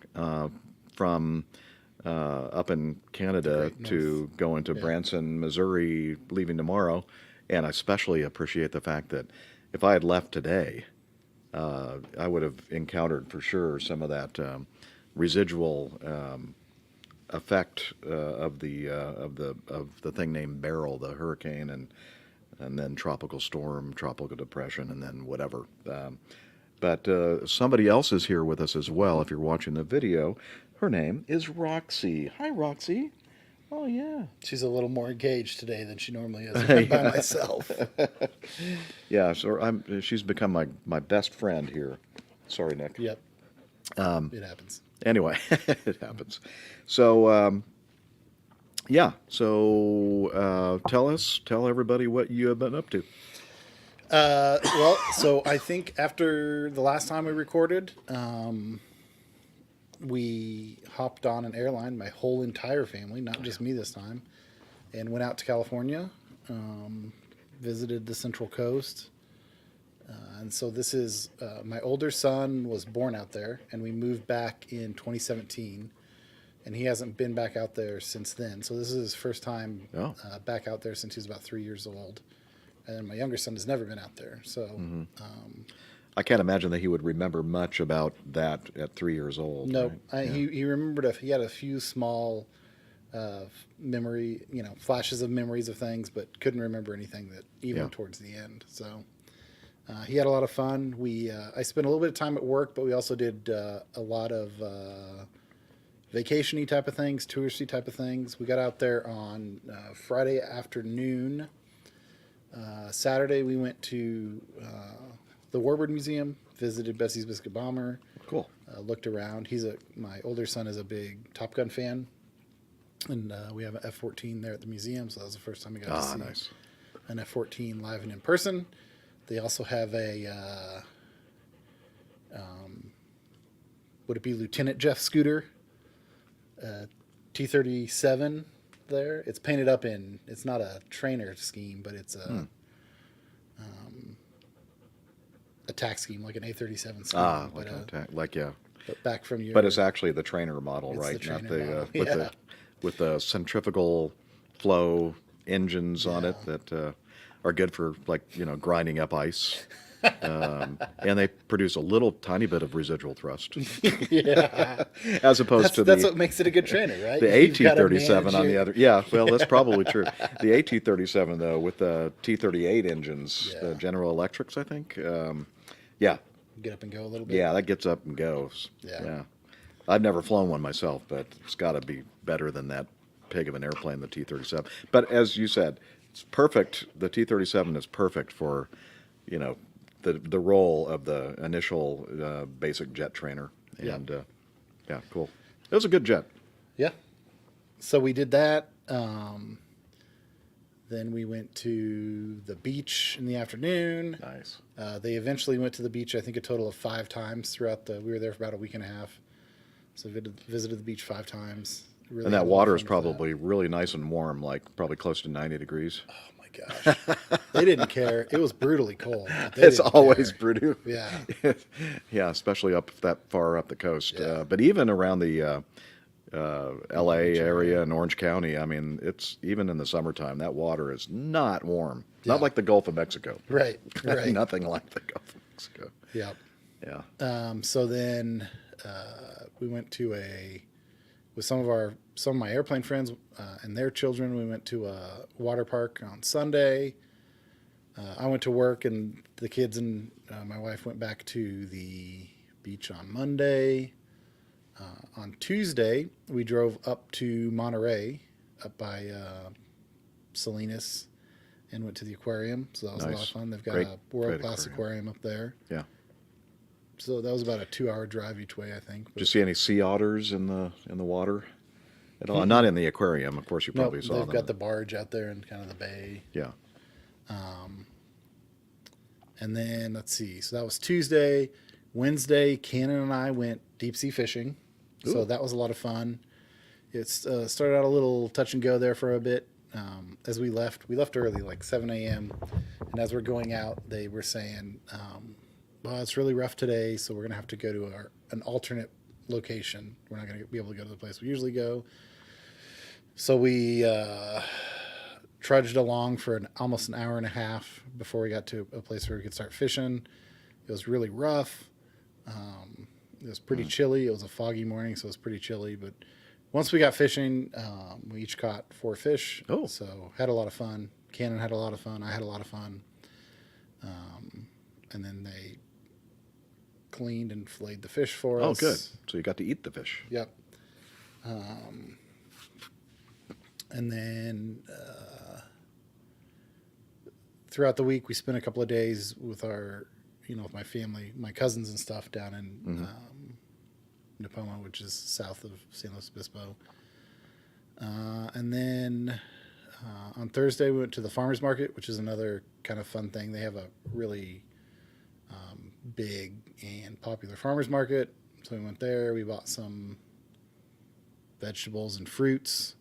from up in Canada to go into Branson, Missouri, leaving tomorrow. And I especially appreciate the fact that if I had left today, I would have encountered for sure some of that residual effect of the thing named Beryl, the hurricane, and then tropical storm, tropical depression, and then whatever. But somebody else is here with us as well. If you're watching the video, her name is Roxy. Hi, Roxy. Oh, yeah. She's a little more engaged today than she normally is. I'm by myself. Yeah, so she's become my best friend here. Sorry, Nick. Yep. It happens. Anyway, it happens. So, tell everybody what you have been up to. Well, so I think after the last time we recorded, we hopped on an airline, my whole entire family, not just me this time, and went out to California, visited the Central Coast. And so this is, my older son was born out there, and we moved back in 2017, and he hasn't been back out there since then. So this is his first time back out there since he was about 3 years old. And my younger son has never been out there. So I can't imagine that he would remember much about that at 3 years old. No, right? He remembered, he had a few small memory, flashes of memories of things, but couldn't remember anything that even towards the end. So he had a lot of fun. I spent a little bit of time at work, but we also did a lot of vacation-y type of things, touristy type of things. We got out there on Friday afternoon. Saturday we went to the Warbird Museum, visited Bessie's Biscuit Bomber. Cool. Looked around. My older son is a big Top Gun fan, and we have an F-14 there at the museum, so that was the first time we got to see an F-14 live and in person. They also have a, would it be Lieutenant Jeff Scooter, T-37 there. It's painted up it's not a trainer scheme, but it's a attack scheme, like an A-37 scheme. Like an attack, But back from your... But it's actually the trainer model, right? The trainer Not model. with the centrifugal flow engines on it that are good for grinding up ice. And they produce a little tiny bit of residual thrust. As opposed to that's what makes it a good trainer, right? The AT-37 on the other. Yeah, well, that's probably true. The AT-37 though, with the T-38 engines, the General Electrics, I think. Get up and go a little bit. Yeah, that gets up and goes. Yeah. I've never flown one myself, but it's got to be better than that pig of an airplane, the T-37. But as you said, it's perfect. The T-37 is perfect for, the role of the initial basic jet trainer. And cool. It was a good jet. Yeah. So we did that. Then we went to the beach in the afternoon. Nice. They eventually went to the beach, I think, a total of 5 times throughout we were there for about a week and a half. So we visited the beach 5 times. Really, and that water is probably really nice and warm, like probably close to 90 degrees. Oh, my gosh. They didn't care. It was brutally cold. It's always brutal. Yeah. Yeah, especially up that far up the coast. Yeah. But even around the L.A. area and Orange County, I mean, it's even in the summertime, that water is not warm. Not like the Gulf of Mexico. Right. Nothing like the Gulf of Mexico. Yeah. Yeah. So then we went to with some of my airplane friends and their children, we went to a water park on Sunday. I went to work, and the kids and my wife went back to the beach on Monday. On Tuesday, we drove up to Monterey, up by Salinas, and went to the aquarium. So that was a lot of Nice. fun. They've got Great- a great world-class aquarium up there. Yeah. So that was about a 2-hour drive each way, I think. Did you see any sea otters in the water at all? Not in the aquarium, of course. You No, probably saw they've them. got the barge out there in kind of the bay. Yeah. And then let's see. So that was Tuesday. Wednesday, Cannon and I went deep sea fishing. So Ooh. that was a lot of fun. It started out a little touch and go there for a bit. As we left early, like 7 a.m. And as we're going out, they were saying, well, it's really rough today, so we're going to have to go to an alternate location. We're not going to be able to go to the place we usually go. So we trudged along for almost an hour and a half before we got to a place where we could start fishing. It was really rough. It was pretty chilly. It was a foggy morning, so it was pretty chilly. But once we got fishing, we each caught 4 fish. Oh. So had a lot of fun. Cannon had a lot of fun. I had a lot of fun. And then they cleaned and filleted the fish for us. Oh, good. So you got to eat the fish. Yep. And then throughout the week, we spent a couple of days with with my family, my cousins and stuff down in Nipomo, which is south of San Luis Obispo. And then on Thursday, we went to the farmers market, which is another kind of fun thing. They have a really big and popular farmers market. So we went there. We bought some vegetables and fruits.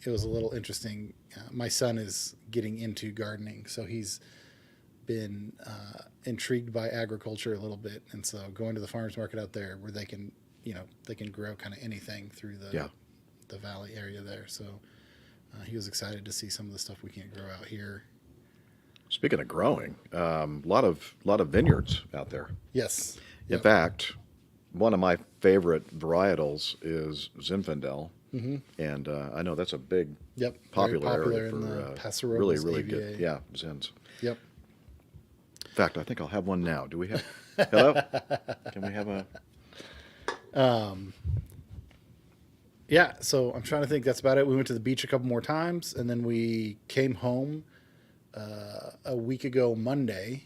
It was a little interesting. My son is getting into gardening, so he's been intrigued by agriculture a little bit, and so going to the farmers market out there where they can grow kind of anything through the valley area there. So he was excited to see some of the stuff we can't grow out here. Speaking of growing, a lot of vineyards out there. Yes. In fact, one of my favorite varietals is Zinfandel. Mm-hmm. And I know that's a big popular area in the for Paso really, Robles really AVA. good. Yeah, Zins. Yep. In fact, I think I'll have one now. Do we have? Hello? Can we have a? Yeah, so I'm trying to think. That's about it. We went to the beach a couple more times, and then we came home a week ago Monday.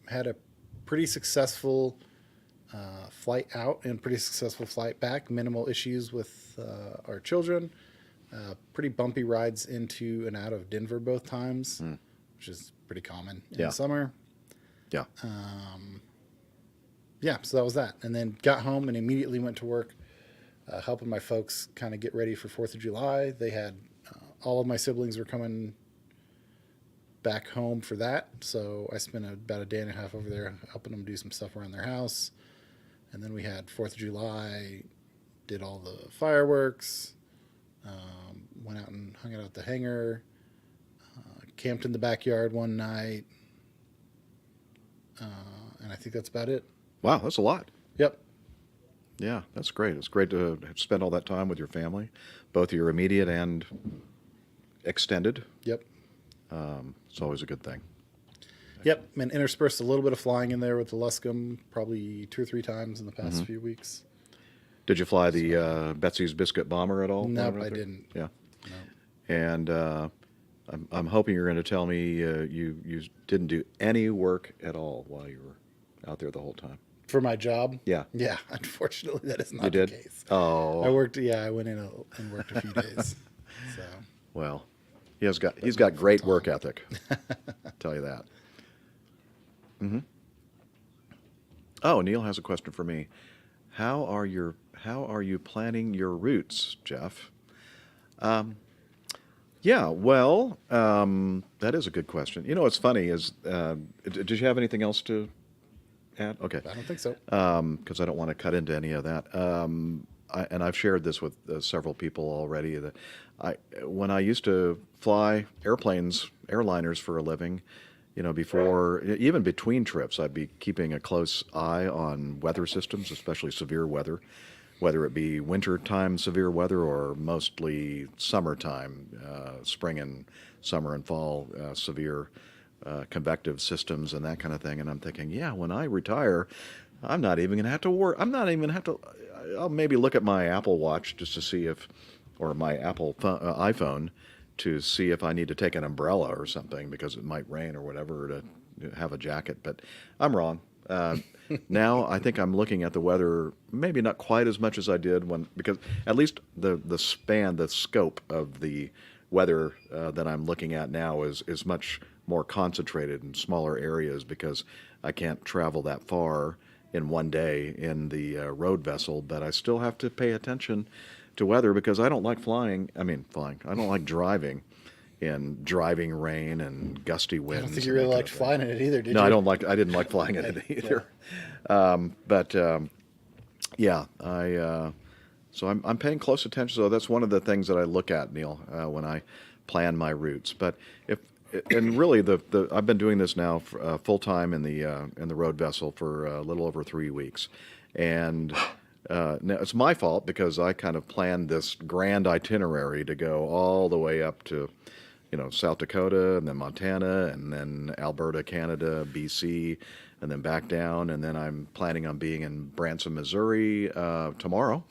Had a pretty successful flight out and pretty successful flight back. Minimal issues with our children. Pretty bumpy rides into and out of Denver both times, which is pretty common in the summer. Yeah. Yeah, so that was that. And then got home and immediately went to work helping my folks kind of get ready for 4th of July. They had all of my siblings were coming back home for that. So I spent about a day and a half over there helping them do some stuff around their house. And then we had 4th of July, did all the fireworks, went out and hung out at the hangar, camped in the backyard one night, and I think that's about it. Wow, that's a lot. Yep. Yeah, that's great. It's great to spend all that time with your family, both your immediate and extended. Yep. It's always a good thing. Yep, and interspersed a little bit of flying in there with the Luscombe, probably 2 or 3 times in the past few weeks. Did you fly the Betsy's Biscuit Bomber at all? Nope, I didn't. Yeah. No. And I'm hoping you're going to tell me you didn't do any work at all while you were out there the whole time. For my job? Yeah. Yeah, unfortunately, that is not You the did? case. Oh. I worked, I went in and worked a few days. So. Well, he's got great work ethic. I'll tell you that. Mm-hmm. Oh, Neil has a question for me. How are you planning your routes, Jeff? Yeah, well, that is a good question. You know, what's funny is, did you have anything else to add? Okay. I don't think so. Because I don't want to cut into any of that. And I've shared this with several people already. That when I used to fly airliners for a living, before, even between trips, I'd be keeping a close eye on weather systems, especially severe weather, whether it be wintertime severe weather or mostly summertime, spring and summer and fall severe convective systems and that kind of thing. And I'm thinking, when I retire, I'm not even going to have to work. I'll maybe look at my Apple Watch just to see or my Apple iPhone, to see if I need to take an umbrella or something because it might rain or whatever to have a jacket. But I'm wrong. Now I think I'm looking at the weather maybe not quite as much as I did because at least the scope of the weather that I'm looking at now is much more concentrated in smaller areas because I can't travel that far in one day in the road vessel, but I still have to pay attention to weather because I don't like flying. I don't like driving in driving rain and gusty winds. I don't think you really liked flying in it either, did you? No, I didn't like flying in it either. So I'm paying close attention. So that's one of the things that I look at, Neil, when I plan my routes. But really I've been doing this now full time in the road vessel for a little over 3 weeks, and now it's my fault because I kind of planned this grand itinerary to go all the way up to South Dakota, and then Montana, and then Alberta, Canada, BC, and then back down. And then I'm planning on being in Branson, Missouri tomorrow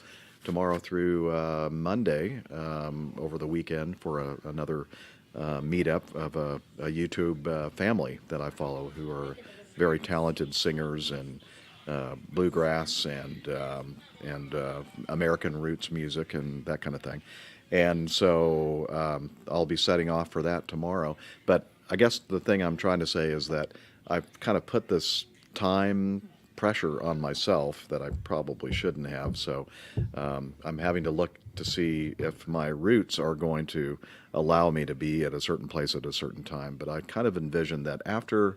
through Monday over the weekend for another meetup of a YouTube family that I follow who are very talented singers and bluegrass and American roots music and that kind of thing. And so I'll be setting off for that tomorrow. But I guess the thing I'm trying to say is that I've kind of put this time pressure on myself that I probably shouldn't have. So I'm having to look to see if my routes are going to allow me to be at a certain place at a certain time. But I kind of envision that after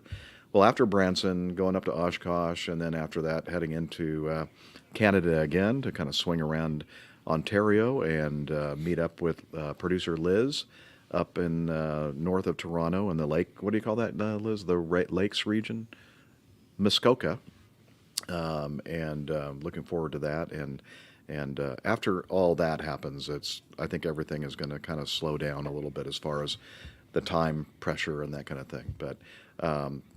Branson, going up to Oshkosh, and then after that heading into Canada again to kind of swing around Ontario and meet up with producer Liz up in north of Toronto in the lake. What do you call that, Liz? The Lakes region, Muskoka, and looking forward to that. And after all that happens, I think everything is going to kind of slow down a little bit as far as the time pressure and that kind of thing. But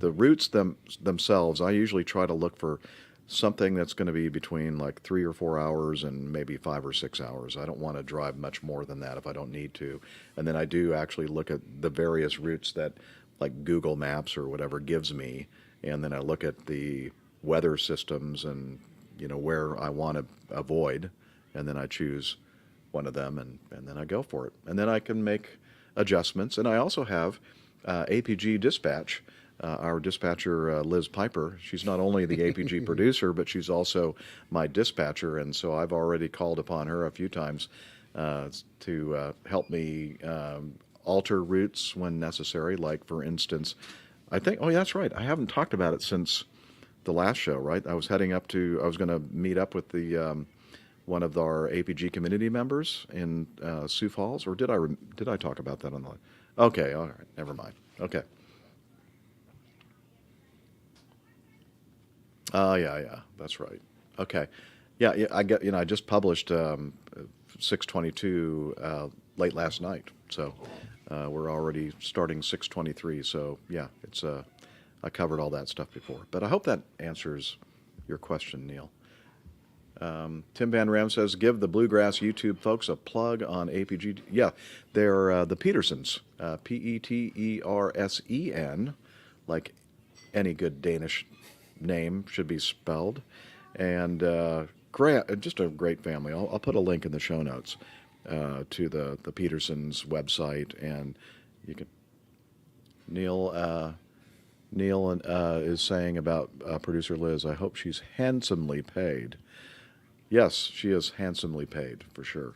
the routes themselves, I usually try to look for something that's going to be between like 3 or 4 hours and maybe 5 or 6 hours. I don't want to drive much more than that if I don't need to. And then I do actually look at the various routes that like Google Maps or whatever gives me. And then I look at the weather systems and, where I want to avoid. And then I choose one of them and then I go for it. And then I can make adjustments. And I also have APG dispatch. Our dispatcher, Liz Piper, she's not only the APG producer, but she's also my dispatcher. And so I've already called upon her a few times to help me alter routes when necessary. Like, for instance, I think, oh, yeah, that's right. I haven't talked about it since the last show, right? I was going to meet up with the one of our APG community members in Sioux Falls, or did I talk about that on the? Okay, all right, never mind. Okay. Yeah, that's right. Okay. Yeah, I just published 622 late last night, so we're already starting 623. So yeah, it's I covered all that stuff before, but I hope that answers your question, Neil. Tim Van Ram says, give the Bluegrass YouTube folks a plug on APG. Yeah, they're the Petersens, Petersen, like any good Danish name should be spelled, and just a great family. I'll put a link in the show notes to the Petersens website, and you can. Neil is saying about producer Liz, I hope she's handsomely paid. Yes, she is handsomely paid for sure.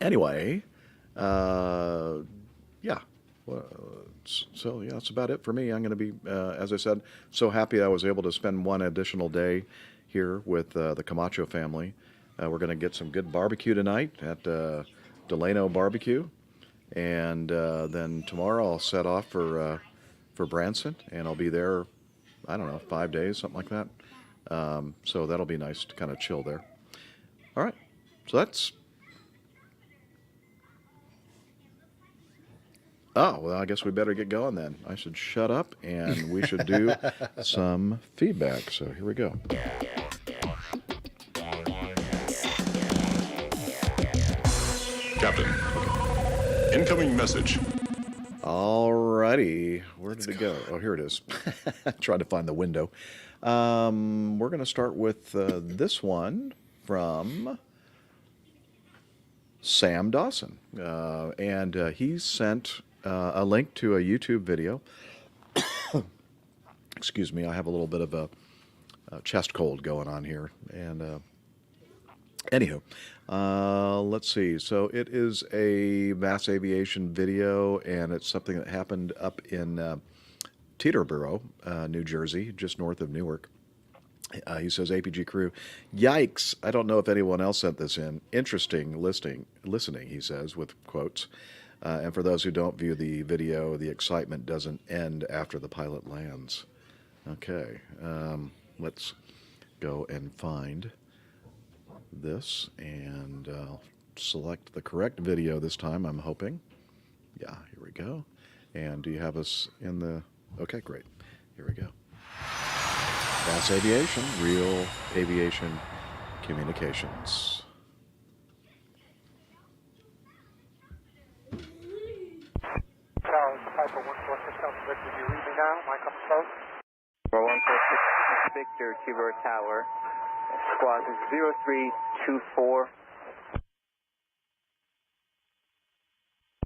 Anyway, yeah. So yeah, that's about it for me. I'm going to be, as I said, so happy I was able to spend one additional day here with the Camacho family. We're going to get some good barbecue tonight at Delano Barbecue, and then tomorrow I'll set off for Branson, and I'll be there, I don't know, 5 days, something like that. So that'll be nice to kind of chill there. All right, so that's. Oh, well, I guess we better get going then. I should shut up, and we should do some feedback. So here we go. Captain. Incoming message. Alrighty, where did it go? Oh, here it is. Trying to find the window. We're going to start with this one from Sam Dawson. And he sent a link to a YouTube video. Excuse me, I have a little bit of a chest cold going on here. And anywho, let's see. So it is a mass aviation video, and it's something that happened up in Teterboro, New Jersey, just north of Newark. He says, APG crew, yikes. I don't know if anyone else sent this in. Interesting listening, he says, with quotes. And for those who don't view the video, the excitement doesn't end after the pilot lands. Okay, let's go and find this and select the correct video this time, I'm hoping. Yeah, here we go. And do you have us in the... Okay, great. Here we go. That's aviation, real aviation communications. Charles, Piper 146 Alpha Victor, do you read me now? Am I coming close? 146 Victor, T-Bird Tower. Squad is 0324.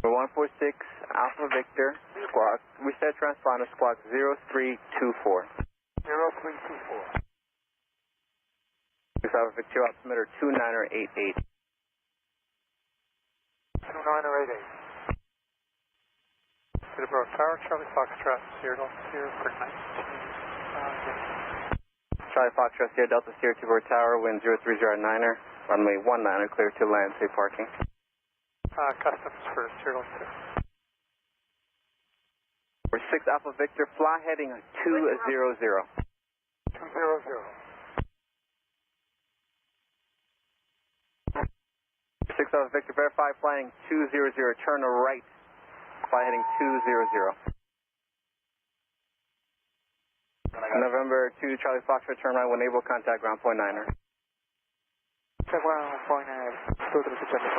146 Alpha Victor, squad, reset transponder, squad 0324. 0324. Alpha Victor, altimeter 2988. 2988. Teterboro Tower, Charlie Foxtrot, Sierra Delta Sierra, for 19. Charlie Foxtrot, Sierra Delta Sierra, Teterboro Tower, wind 0309er, runway 19er, clear to land, safe parking. Customs for Sierra Delta. For 6 Alpha Victor, fly heading 200. 200. 6 Alpha Victor, verify flying 200, turn to right, fly heading 200. November 2, Charlie Foxtrot, turn right, when able, contact ground point 9er. Ground point 9, go to the Pacific.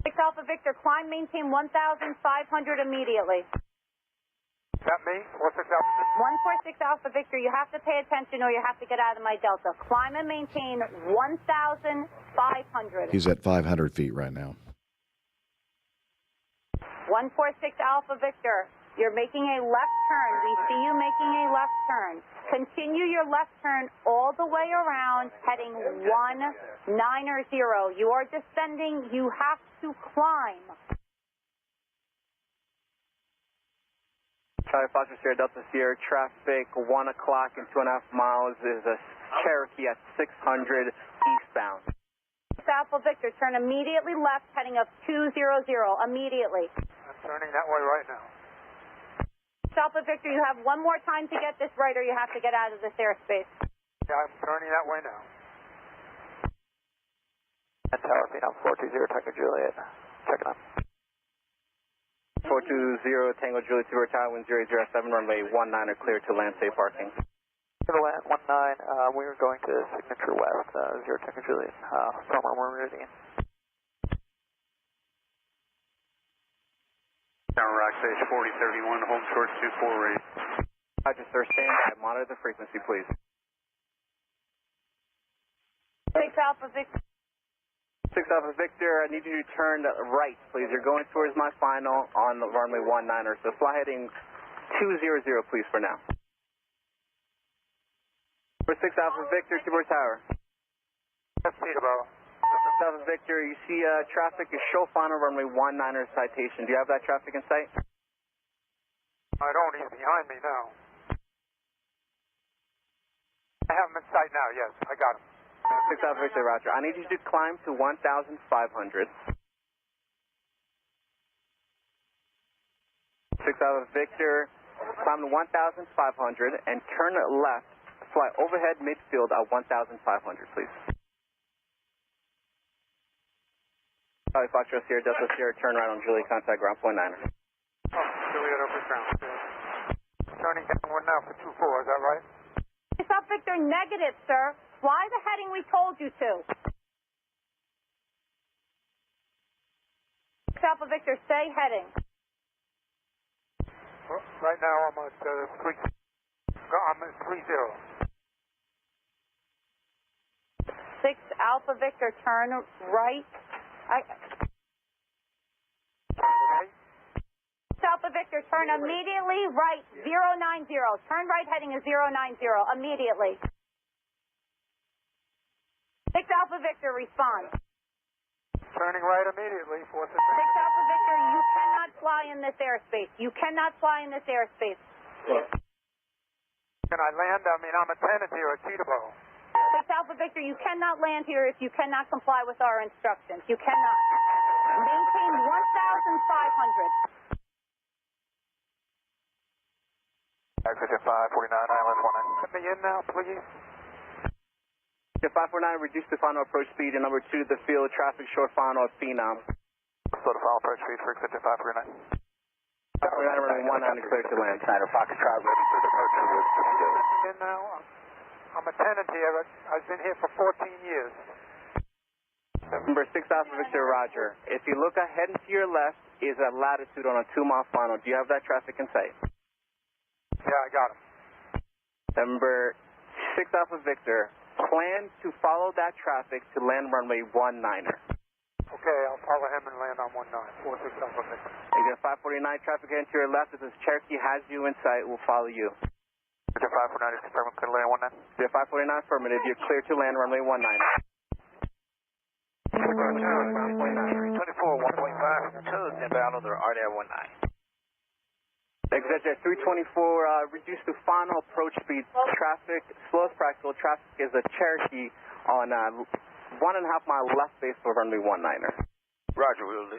6 Alpha Victor, climb, maintain 1,500 immediately. Is that me? 46 Alpha Victor? 146 Alpha Victor, you have to pay attention or you have to get out of my Delta. Climb and maintain 1,500. He's at 500 feet right now. 146 Alpha Victor, you're making a left turn. We see you making a left turn. Continue your left turn all the way around, heading 190. You are descending. You have to climb. Charlie Foxtrot, Sierra Delta Sierra, traffic 1 o'clock and 2.5 miles is a Cherokee at 600 eastbound. Alpha Victor, turn immediately left, heading up 200, immediately. I'm turning that way right now. Alpha Victor, you have one more time to get this right or you have to get out of this airspace. Yeah, I'm turning that way now. At Tower, Phenom 420, Tango Juliet. Checking up. 420, Tango Juliet, Teterboro Tower, wind 007, runway 19er, clear to land, safe parking. To land 19, we are going to Signature West, 0 Tango Juliet, Palmer Meridian. Tower Rock Stage 4031, home short 24 rate. Roger, sir, stand by. Monitor the frequency, please. 6 Alpha Victor. 6 Alpha Victor, I need you to turn right, please. You're going towards my final on the runway 19er, so fly heading 200, please, for now. For 6 Alpha Victor, Teterboro Tower. That's Teterboro. 6 Alpha Victor, you see traffic is show final runway 19er citation. Do you have that traffic in sight? I don't. He's behind me now. I have him in sight now, yes. I got him. 6 Alpha Victor, Roger. I need you to climb to 1,500. 6 Alpha Victor, climb to 1,500 and turn left. Fly overhead midfield at 1,500, please. Charlie Foxtrot, Sierra Delta Sierra, turn right on Juliet, contact ground point 9er. Juliet over ground. Turning downwind now for 24, is that right? 6 Alpha Victor, negative, sir. Fly the heading we told you to. Alpha Victor, stay heading. Right now I'm at 3. I'm at 30. 6 Alpha Victor, turn right. 6 Alpha Victor, turn immediately right, 090. Turn right heading is 090, immediately. 6 Alpha Victor, respond. Turning right immediately, 4 6. 6 Alpha Victor, you cannot fly in this airspace. You cannot fly in this airspace. Can I land? I mean, I'm a tenant here at Teterboro. 6 Alpha Victor, you cannot land here if you cannot comply with our instructions. You cannot. Maintain 1,500. Exit 549, ILS 19. Let me in now, please. 549, reduce the final approach speed, and number 2, the field traffic short final of Phenom. Slow the final approach speed for exit 549. 549, running 19, clear to land. Snyder, Foxtrot, ready for departure with field. In now, I'm a tenant here. I've been here for 14 years. Number 6 Alpha Victor, Roger. If you look ahead and to your left is a latitude on a 2-mile final. Do you have that traffic in sight? Yeah, I got him. Number 6 Alpha Victor, plan to follow that traffic to land runway 19er. Okay, I'll follow him and land on 19. 46 Alpha Victor. Again, 549 traffic heading to your left. If this Cherokee has you in sight, we'll follow you. 549 is confirmed, could land 19. 549 affirmative, you're clear to land runway 19. 324, 1.5, 2, inbound on the RDA 19. Exit 324, reduce to final approach speed. Traffic, slowest practical traffic is a Cherokee on 1.5 mile left base for runway 19er. Roger, we'll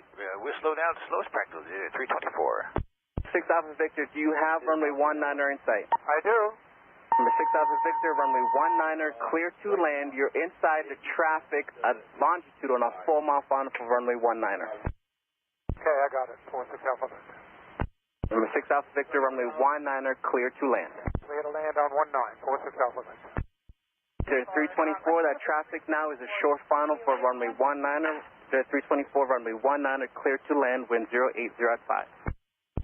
slow down to slowest practical, 324. 6 Alpha Victor, do you have runway 19er in sight? I do. Number 6 Alpha Victor, runway 19er, clear to land. You're inside the traffic at longitude on a 4-mile final for runway 19er. Okay, I got it. 46 Alpha Victor. Number 6 Alpha Victor, runway 19er, clear to land. Clear to land on 19, 46 Alpha Victor. There's 324, that traffic now is a short final for runway 19er. There's 324, runway 19er, clear to land, wind 080 at 5.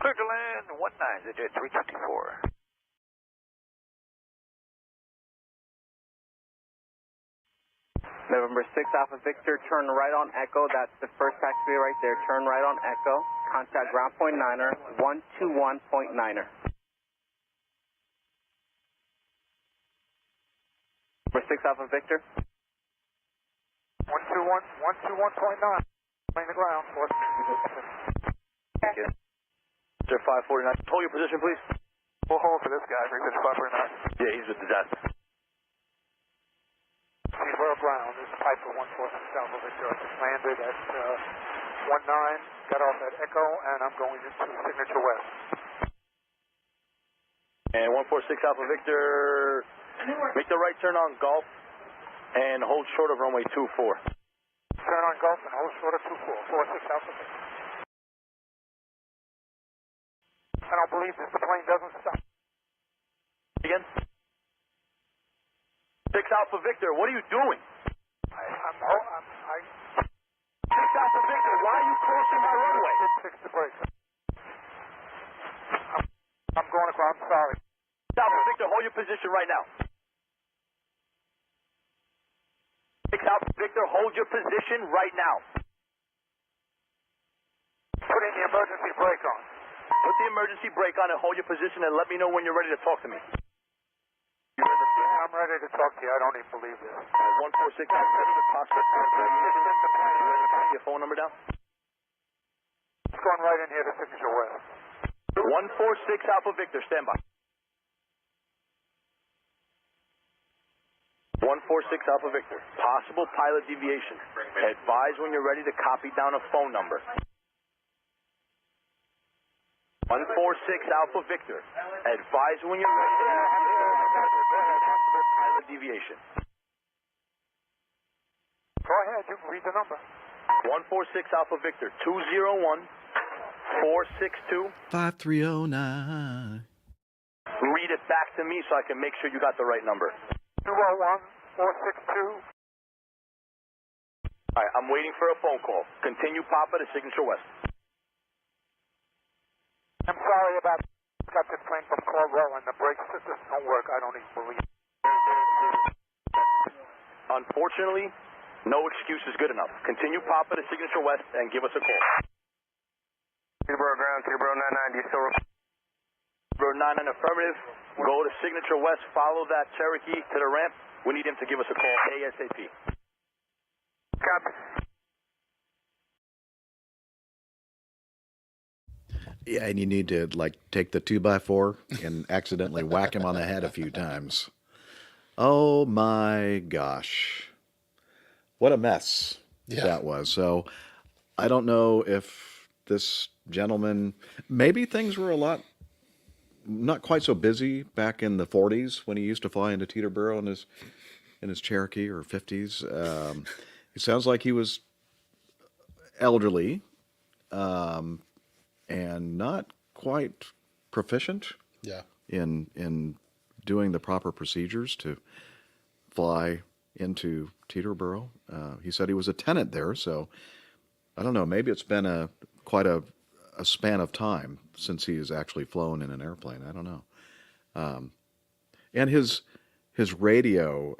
Clear to land, 19, 324. November 6 Alpha Victor, turn right on Echo. That's the first taxiway right there. Turn right on Echo. Contact ground point 9er, 121.9er. Number 6 Alpha Victor. 121.9. Playing the ground. Thank you. Sir 549. Hold your position, please. We'll hold for this guy. Bridge 549. Yeah, he's with the desk. Teterboro ground. This is Piper 146 Alpha Victor. I just landed at 19. Got off at Echo, and I'm going into Signature West. And 146 Alpha Victor, make the right turn on Gulf and hold short of runway 24. Turn on Gulf and hold short of 24. 46 Alpha Victor. I don't believe this. The plane doesn't stop. Again? 6 Alpha Victor, what are you doing? 6 Alpha Victor, why are you crossing my runway? Fix the brake. I'm going across. I'm sorry. 6 Alpha Victor, hold your position right now. 6 Alpha Victor, hold your position right now. Put in the emergency brake on. Put the emergency brake on and hold your position and let me know when you're ready to talk to me. I'm ready to talk to you. I don't even believe this. 146 your phone number down? It's going right in here to Signature West. 146 Alpha Victor, stand by. 146 Alpha Victor, possible pilot deviation. Advise when you're ready to copy down a phone number. 146 Alpha Victor, advise when you're ready to pilot deviation. Go ahead, you can read the number. 146 Alpha Victor, 201-462. 5309. Read it back to me so I can make sure you got the right number. 201-462. All right, I'm waiting for a phone call. Continue Papa to Signature West. I'm sorry about got this plane from Cornwall and the brake systems don't work. I don't even believe it. Unfortunately, no excuse is good enough. Continue Papa to Signature West and give us a call. Teterboro ground, Teterboro 99, do you still report? Teterboro 99 affirmative. Go to Signature West, follow that Cherokee to the ramp. We need him to give us a call ASAP. Copy. Yeah, and you need to like take the 2x4 and accidentally whack him on the head a few times. Oh my gosh. What a mess that was. So I don't know if this gentleman, maybe things were a lot, not quite so busy back in the 40s when he used to fly into Teterboro in his Cherokee or 50s. It sounds like he was elderly and not quite proficient in doing the proper procedures to fly into Teterboro. He said he was a tenant there, so I don't know. Maybe it's been quite a span of time since he has actually flown in an airplane. I don't know. And his radio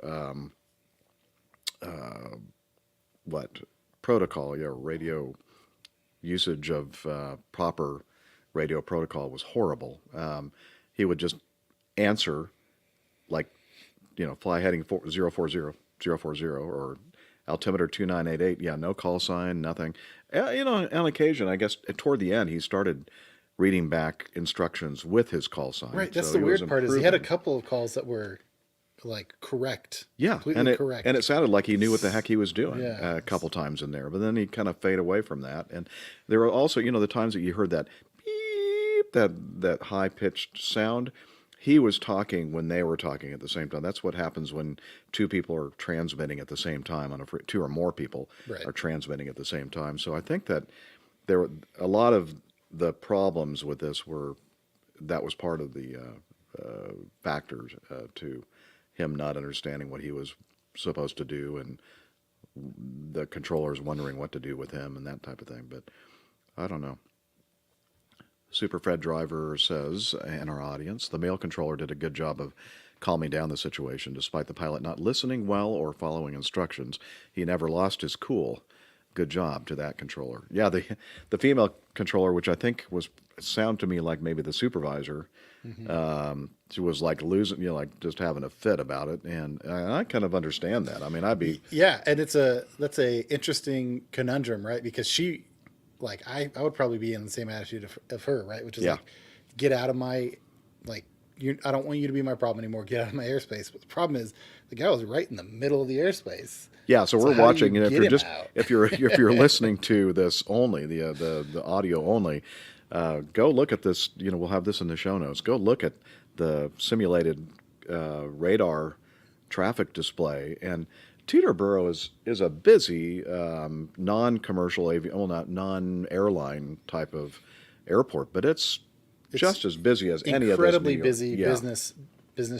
protocol, radio usage of proper radio protocol was horrible. He would just answer like, fly heading 040, or altimeter 2988. Yeah, no call sign, nothing. On occasion, I guess toward the end, he started reading back instructions with his call sign. Right, that's the weird part is he had a couple of calls that were like correct. Yeah, completely correct. And it sounded like he knew what the heck he was doing Yeah. a couple times in there. But then he'd kind of fade away from that. And there were also, the times that you heard that beep, that high-pitched sound. He was talking when they were talking at the same time. That's what happens when two people are transmitting at the same time. Two or more people are transmitting at the same time. So I think that there were a lot of the problems with this that was part of the factors to him not understanding what he was supposed to do, and the controllers wondering what to do with him and that type of thing. But I don't know. Super Fred Driver says in our audience, the male controller did a good job of calming down the situation despite the pilot not listening well or following instructions. He never lost his cool. Good job to that controller. Yeah, the female controller, which I think sound to me like maybe the supervisor, she was like losing, like just having a fit about it, and I kind of understand that. I mean, I'd be and that's a interesting conundrum, right? Because she, like, I would probably be in the same attitude of her, right? Which is like, get out of my, like, I don't want you to be my problem anymore. Get out of my airspace. But the problem is, the guy was right in the middle of the airspace. Yeah, so we're watching, and if you're listening to this only, the audio only, go look at this. We'll have this in the show notes. Go look at the simulated radar traffic display, and Teterboro is a busy non-commercial non-airline type of airport, but it's just as busy as any of those incredibly busy business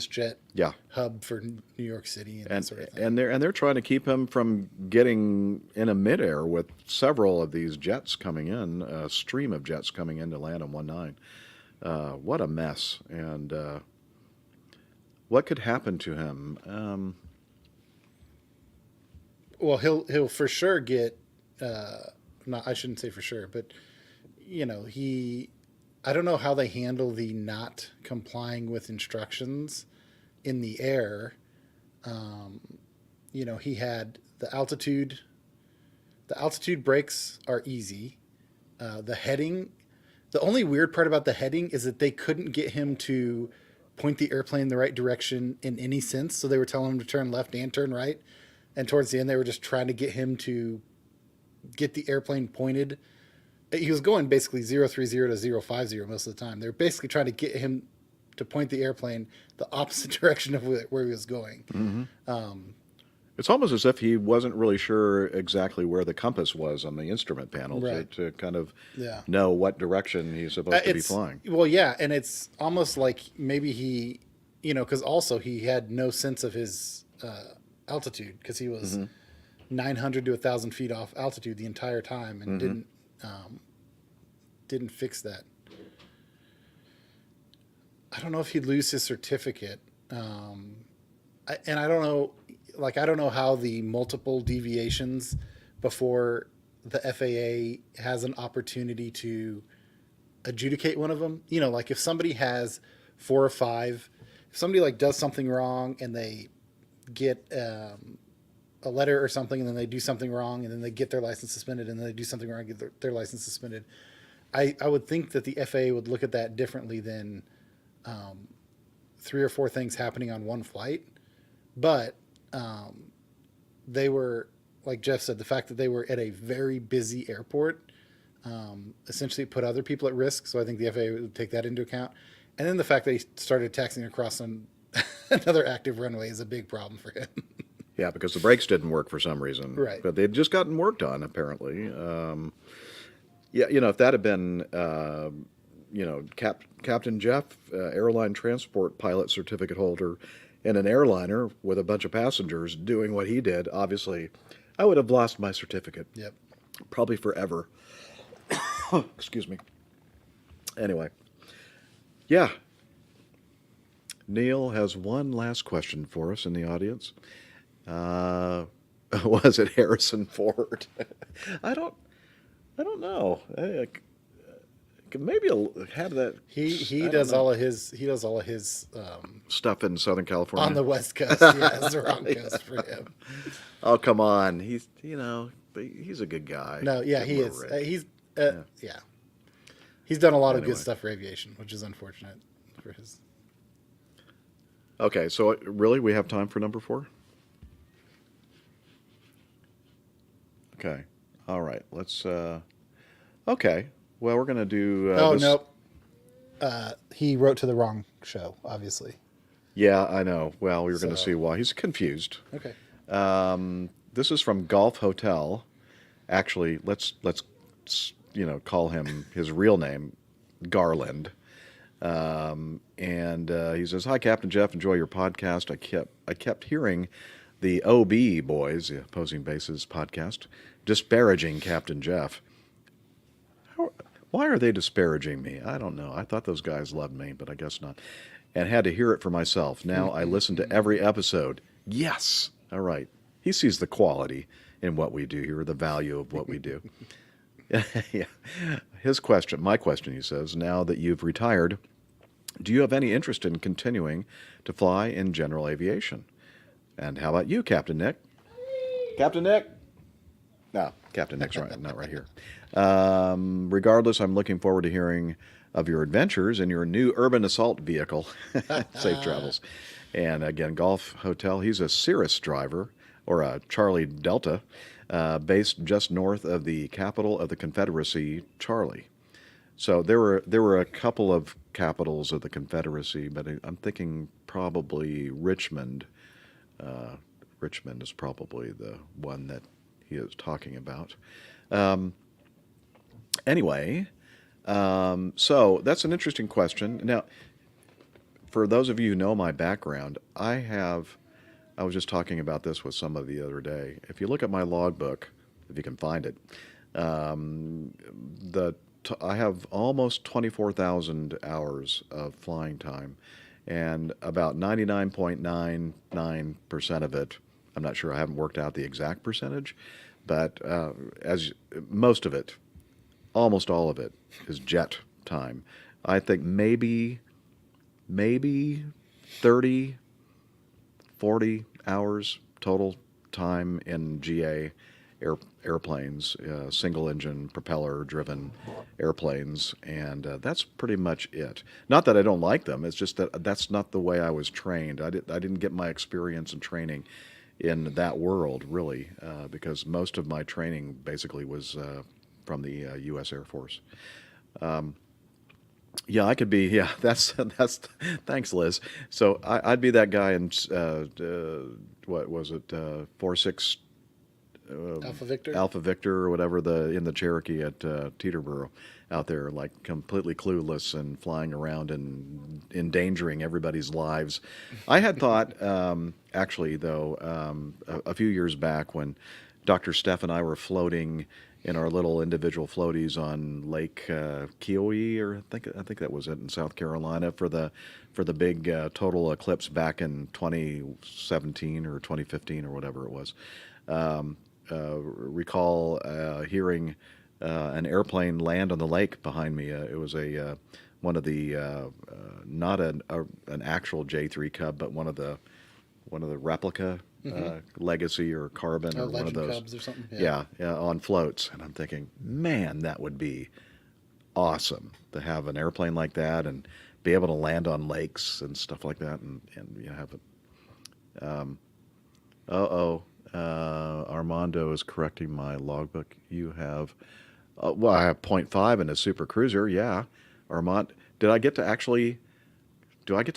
jet hub for New York City and that sort of thing. And they're trying to keep him from getting in a midair with several of these jets coming in, a stream of jets coming in to land on 19. What a mess! And what could happen to him? Well, he'll for sure get. I shouldn't say for sure, but I don't know how they handle the not complying with instructions in the air. He had the altitude. The altitude brakes are easy. The heading. The only weird part about the heading is that they couldn't get him to point the airplane in the right direction in any sense. So they were telling him to turn left and turn right. And towards the end, they were just trying to get him to get the airplane pointed. He was going basically 030 to 050 most of the time. They were basically trying to get him to point the airplane the opposite direction of where he was going. Mm-hmm. It's almost as if he wasn't really sure exactly where the compass was on the instrument panel to kind of know what direction he's supposed to be flying. Well, yeah, and it's almost like maybe he, because also he had no sense of his altitude because he was 900 to 1,000 feet off altitude the entire time and didn't fix that. I don't know if he'd lose his certificate. And I don't know, like, I don't know how the multiple deviations before the FAA has an opportunity to adjudicate one of them. You know, like if somebody has 4 or 5, if somebody like does something wrong and they get a letter or something, and then they do something wrong, and then they get their license suspended, and then they do something wrong, and get their license suspended. I would think that the FAA would look at that differently than 3 or 4 things happening on one flight. But they were, like Jeff said, the fact that they were at a very busy airport essentially put other people at risk. So I think the FAA would take that into account. And then the fact that he started taxiing across on another active runway is a big problem for him. Yeah, because the brakes didn't work for some reason. Right. But they'd just gotten worked on, apparently. Yeah, you know, if that had been, you know, Captain Jeff, airline transport pilot certificate holder, in an airliner with a bunch of passengers doing what he did, obviously, I would have lost my certificate. Yep. Probably forever. Excuse me. Anyway. Yeah. Neil has one last question for us in the audience. Was it Harrison Ford? I don't know. Maybe have that. He does all of his stuff in Southern California on the West Coast. Yeah, it's the wrong coast for him. Oh, come on. He's a good guy. No, yeah, he is. Yeah. He's done a lot of good stuff for aviation, which is unfortunate for his. Okay, so really, we have time for number 4? Okay. All right. Let's. Okay. Well, we're gonna do. Nope. He wrote to the wrong show, obviously. Yeah, I know. Well, we were going to see why. He's confused. Okay. This is from Golf Hotel. Actually, let's call him his real name, Garland. And he says, "Hi, Captain Jeff. Enjoy your podcast. I kept hearing the OB boys, the Opposing Bases podcast, disparaging Captain Jeff. Why are they disparaging me? I don't know. I thought those guys loved me, but I guess not. And had to hear it for myself. Now I listen to every episode. Yes. All right. He sees the quality in what we do here, the value of what we do." Yeah. My question, he says, now that you've retired, do you have any interest in continuing to fly in general aviation? And how about you, Captain Nick? Captain Nick? No, Captain Nick's not right here. Regardless, I'm looking forward to hearing of your adventures in your new urban assault vehicle. Safe travels. And again, Golf Hotel, he's a Cirrus driver, or a Charlie Delta, based just north of the capital of the Confederacy, Charlie. So there were a couple of capitals of the Confederacy, but I'm thinking probably Richmond. Richmond is probably the one that he is talking about. Anyway, so that's an interesting question. Now, for those of you who know my background, I was just talking about this with somebody the other day. If you look at my logbook, if you can find it, I have almost 24,000 hours of flying time, and about 99.99% of it, I'm not sure, I haven't worked out the exact percentage, but as most of it, almost all of it, is jet time. I think maybe 30, 40 hours total time in GA airplanes, single-engine, propeller-driven airplanes, and that's pretty much it. Not that I don't like them, it's just that that's not the way I was trained. I didn't get my experience and training in that world, really, because most of my training basically was from the U.S. Air Force. Yeah, I could be. Yeah, that's. Thanks, Liz. So I'd be that guy in what was it? 46 Alpha Victor or whatever in the Cherokee at Teterboro, out there, like completely clueless and flying around and endangering everybody's lives. I had thought, actually, though, a few years back when Dr. Steph and I were floating in our little individual floaties on Lake Keowee, or I think that was it in South Carolina for the big total eclipse back in 2017 or 2015 or whatever it was. Recall hearing an airplane land on the lake behind me. It was a one of the not an actual J3 Cub, but one of the replica Legacy or Carbon or one of those Cubs or something. yeah, on floats. And I'm thinking, man, that would be awesome to have an airplane like that and be able to land on lakes and stuff like that, and have it. Armando is correcting my logbook. You have, well, I have 0.5 in a Super Cruiser. Yeah, Armand, do I get to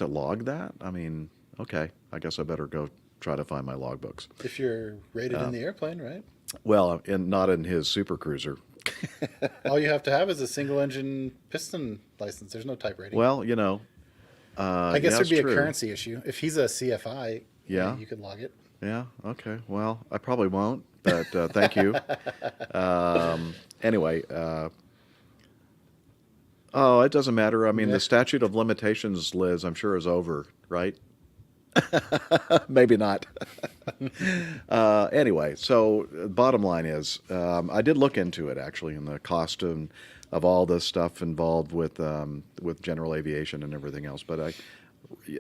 log that? I mean, okay, I guess I better go try to find my logbooks. If you're rated in the airplane, right? Well, not in his Super Cruiser. All you have to have is a single engine piston license. There's no type rating. Well, I guess there'd be true. a currency issue. If he's a CFI, yeah, you could log it. Yeah, okay. Well, I probably won't, but thank you. Anyway, it doesn't matter. I mean, the statute of limitations, Liz, I'm sure is over, right? Maybe not. Anyway, so bottom line is, I did look into it actually, and the cost of all this stuff involved with general aviation and everything else. But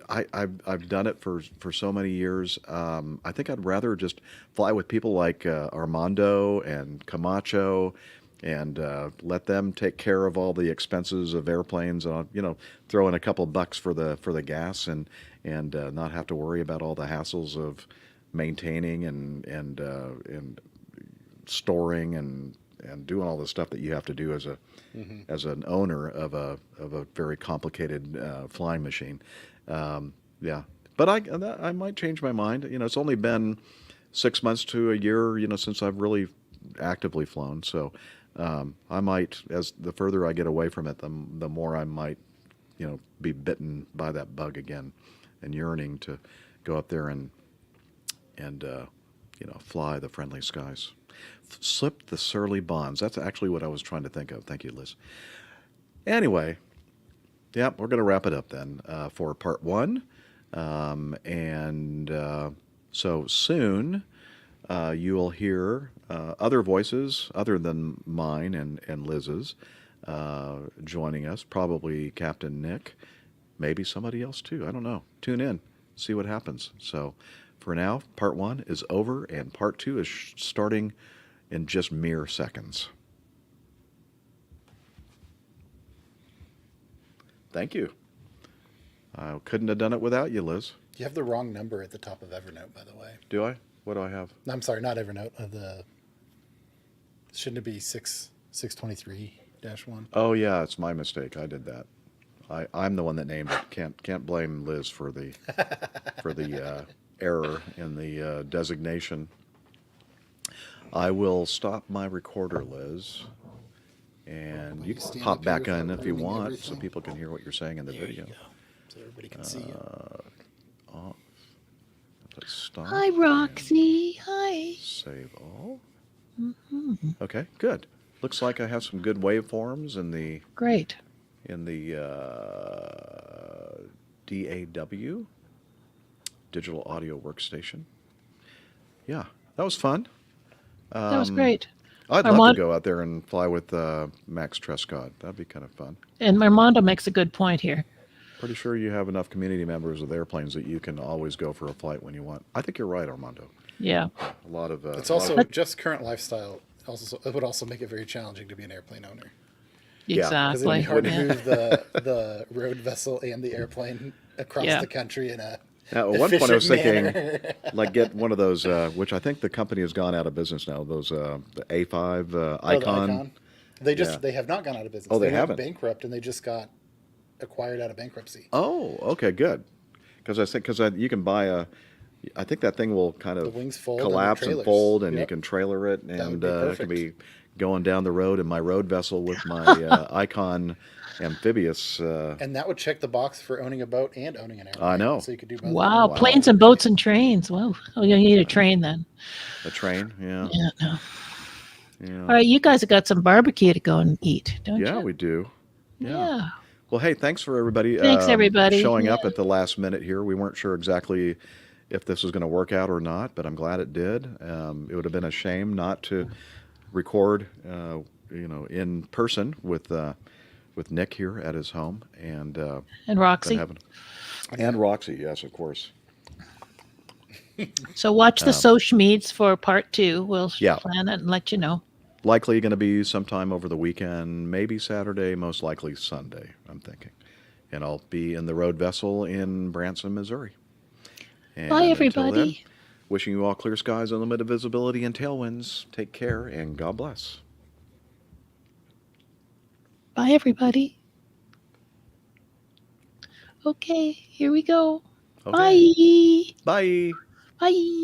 I've done it for so many years. I think I'd rather just fly with people like Armando and Camacho, and let them take care of all the expenses of airplanes. Throw in a couple bucks for the gas, and not have to worry about all the hassles of maintaining and storing and doing all the stuff that you have to do as an owner of a very complicated flying machine. Yeah, but I might change my mind. It's only been 6 months to a year, since I've really actively flown. So I might, as the further I get away from it, the more I might, be bitten by that bug again, and yearning to go up there and fly the friendly skies. Slip the surly bonds. That's actually what I was trying to think of. Thank you, Liz. Anyway, yeah, we're going to wrap it up then for part 1. So soon you will hear other voices other than mine and Liz's joining us, probably Captain Nick, maybe somebody else too. I don't know. Tune in, see what happens. So for now, part 1 is over, and part 2 is starting in just mere seconds. Thank you. I couldn't have done it without you, Liz. You have the wrong number at the top of Evernote, by the way. Do I? What do I have? I'm sorry, not Evernote. Shouldn't it be 623-1? Oh yeah, it's my mistake. I did that. I'm the one that named it. Can't blame Liz for the error in the designation. I will stop my recorder, Liz, and you can pop back in if you want, so people can hear what you're saying in the video. So everybody can see you. Stop. Hi, Roxy. Hi. Save all. Mm-hmm. Okay, good. Looks like I have some good waveforms in the Great. DAW, Digital Audio Workstation. Yeah, that was fun. That was great. I'd love to go out there and fly with Max Trescott. That'd be kind of fun. And Armando makes a good point here. Pretty sure you have enough community members with airplanes that you can always go for a flight when you want. I think you're right, Armando. Yeah. A lot of. It's also just current lifestyle. It would also make it very challenging to be an airplane owner. Exactly. Because it'd be hard to move the road vessel and the airplane across the country in a Now, at one point I was thinking, manner. get one of those, which I think the company has gone out of business now. Those the A5 Icon. They have not gone out of business. Oh, they went haven't. Bankrupt, and they just got acquired out of bankruptcy. Oh, okay, good. Because you can buy I think that thing will kind of collapse and fold, and you can trailer it, and it can be going down the road in my road vessel with my Icon amphibious. And that would check the box for owning a boat and owning an airplane. I know. So you could do both. Wow, planes and boats and trains. Whoa. Oh, you need a train then. A train, yeah. Yeah, no. Yeah. All right, you guys have got some barbecue to go and eat, don't you? Yeah, we do. Yeah. Well, hey, thanks for everybody. Thanks, everybody. Showing up Yeah. at the last minute here. We weren't sure exactly if this was going to work out or not, but I'm glad it did. It would have been a shame not to record, in person with Nick here at his home and Roxy. And Roxy, yes, of course. So watch the social medias for part 2. We'll Yeah. plan it and let you know. Likely going to be sometime over the weekend, maybe Saturday, most likely Sunday, I'm thinking. And I'll be in the road vessel in Branson, Missouri. And Bye, until everybody. then, wishing you all clear skies, unlimited visibility, and tailwinds. Take care, and God bless. Bye, everybody. Okay, here we go. Okay. Bye. Bye. Bye.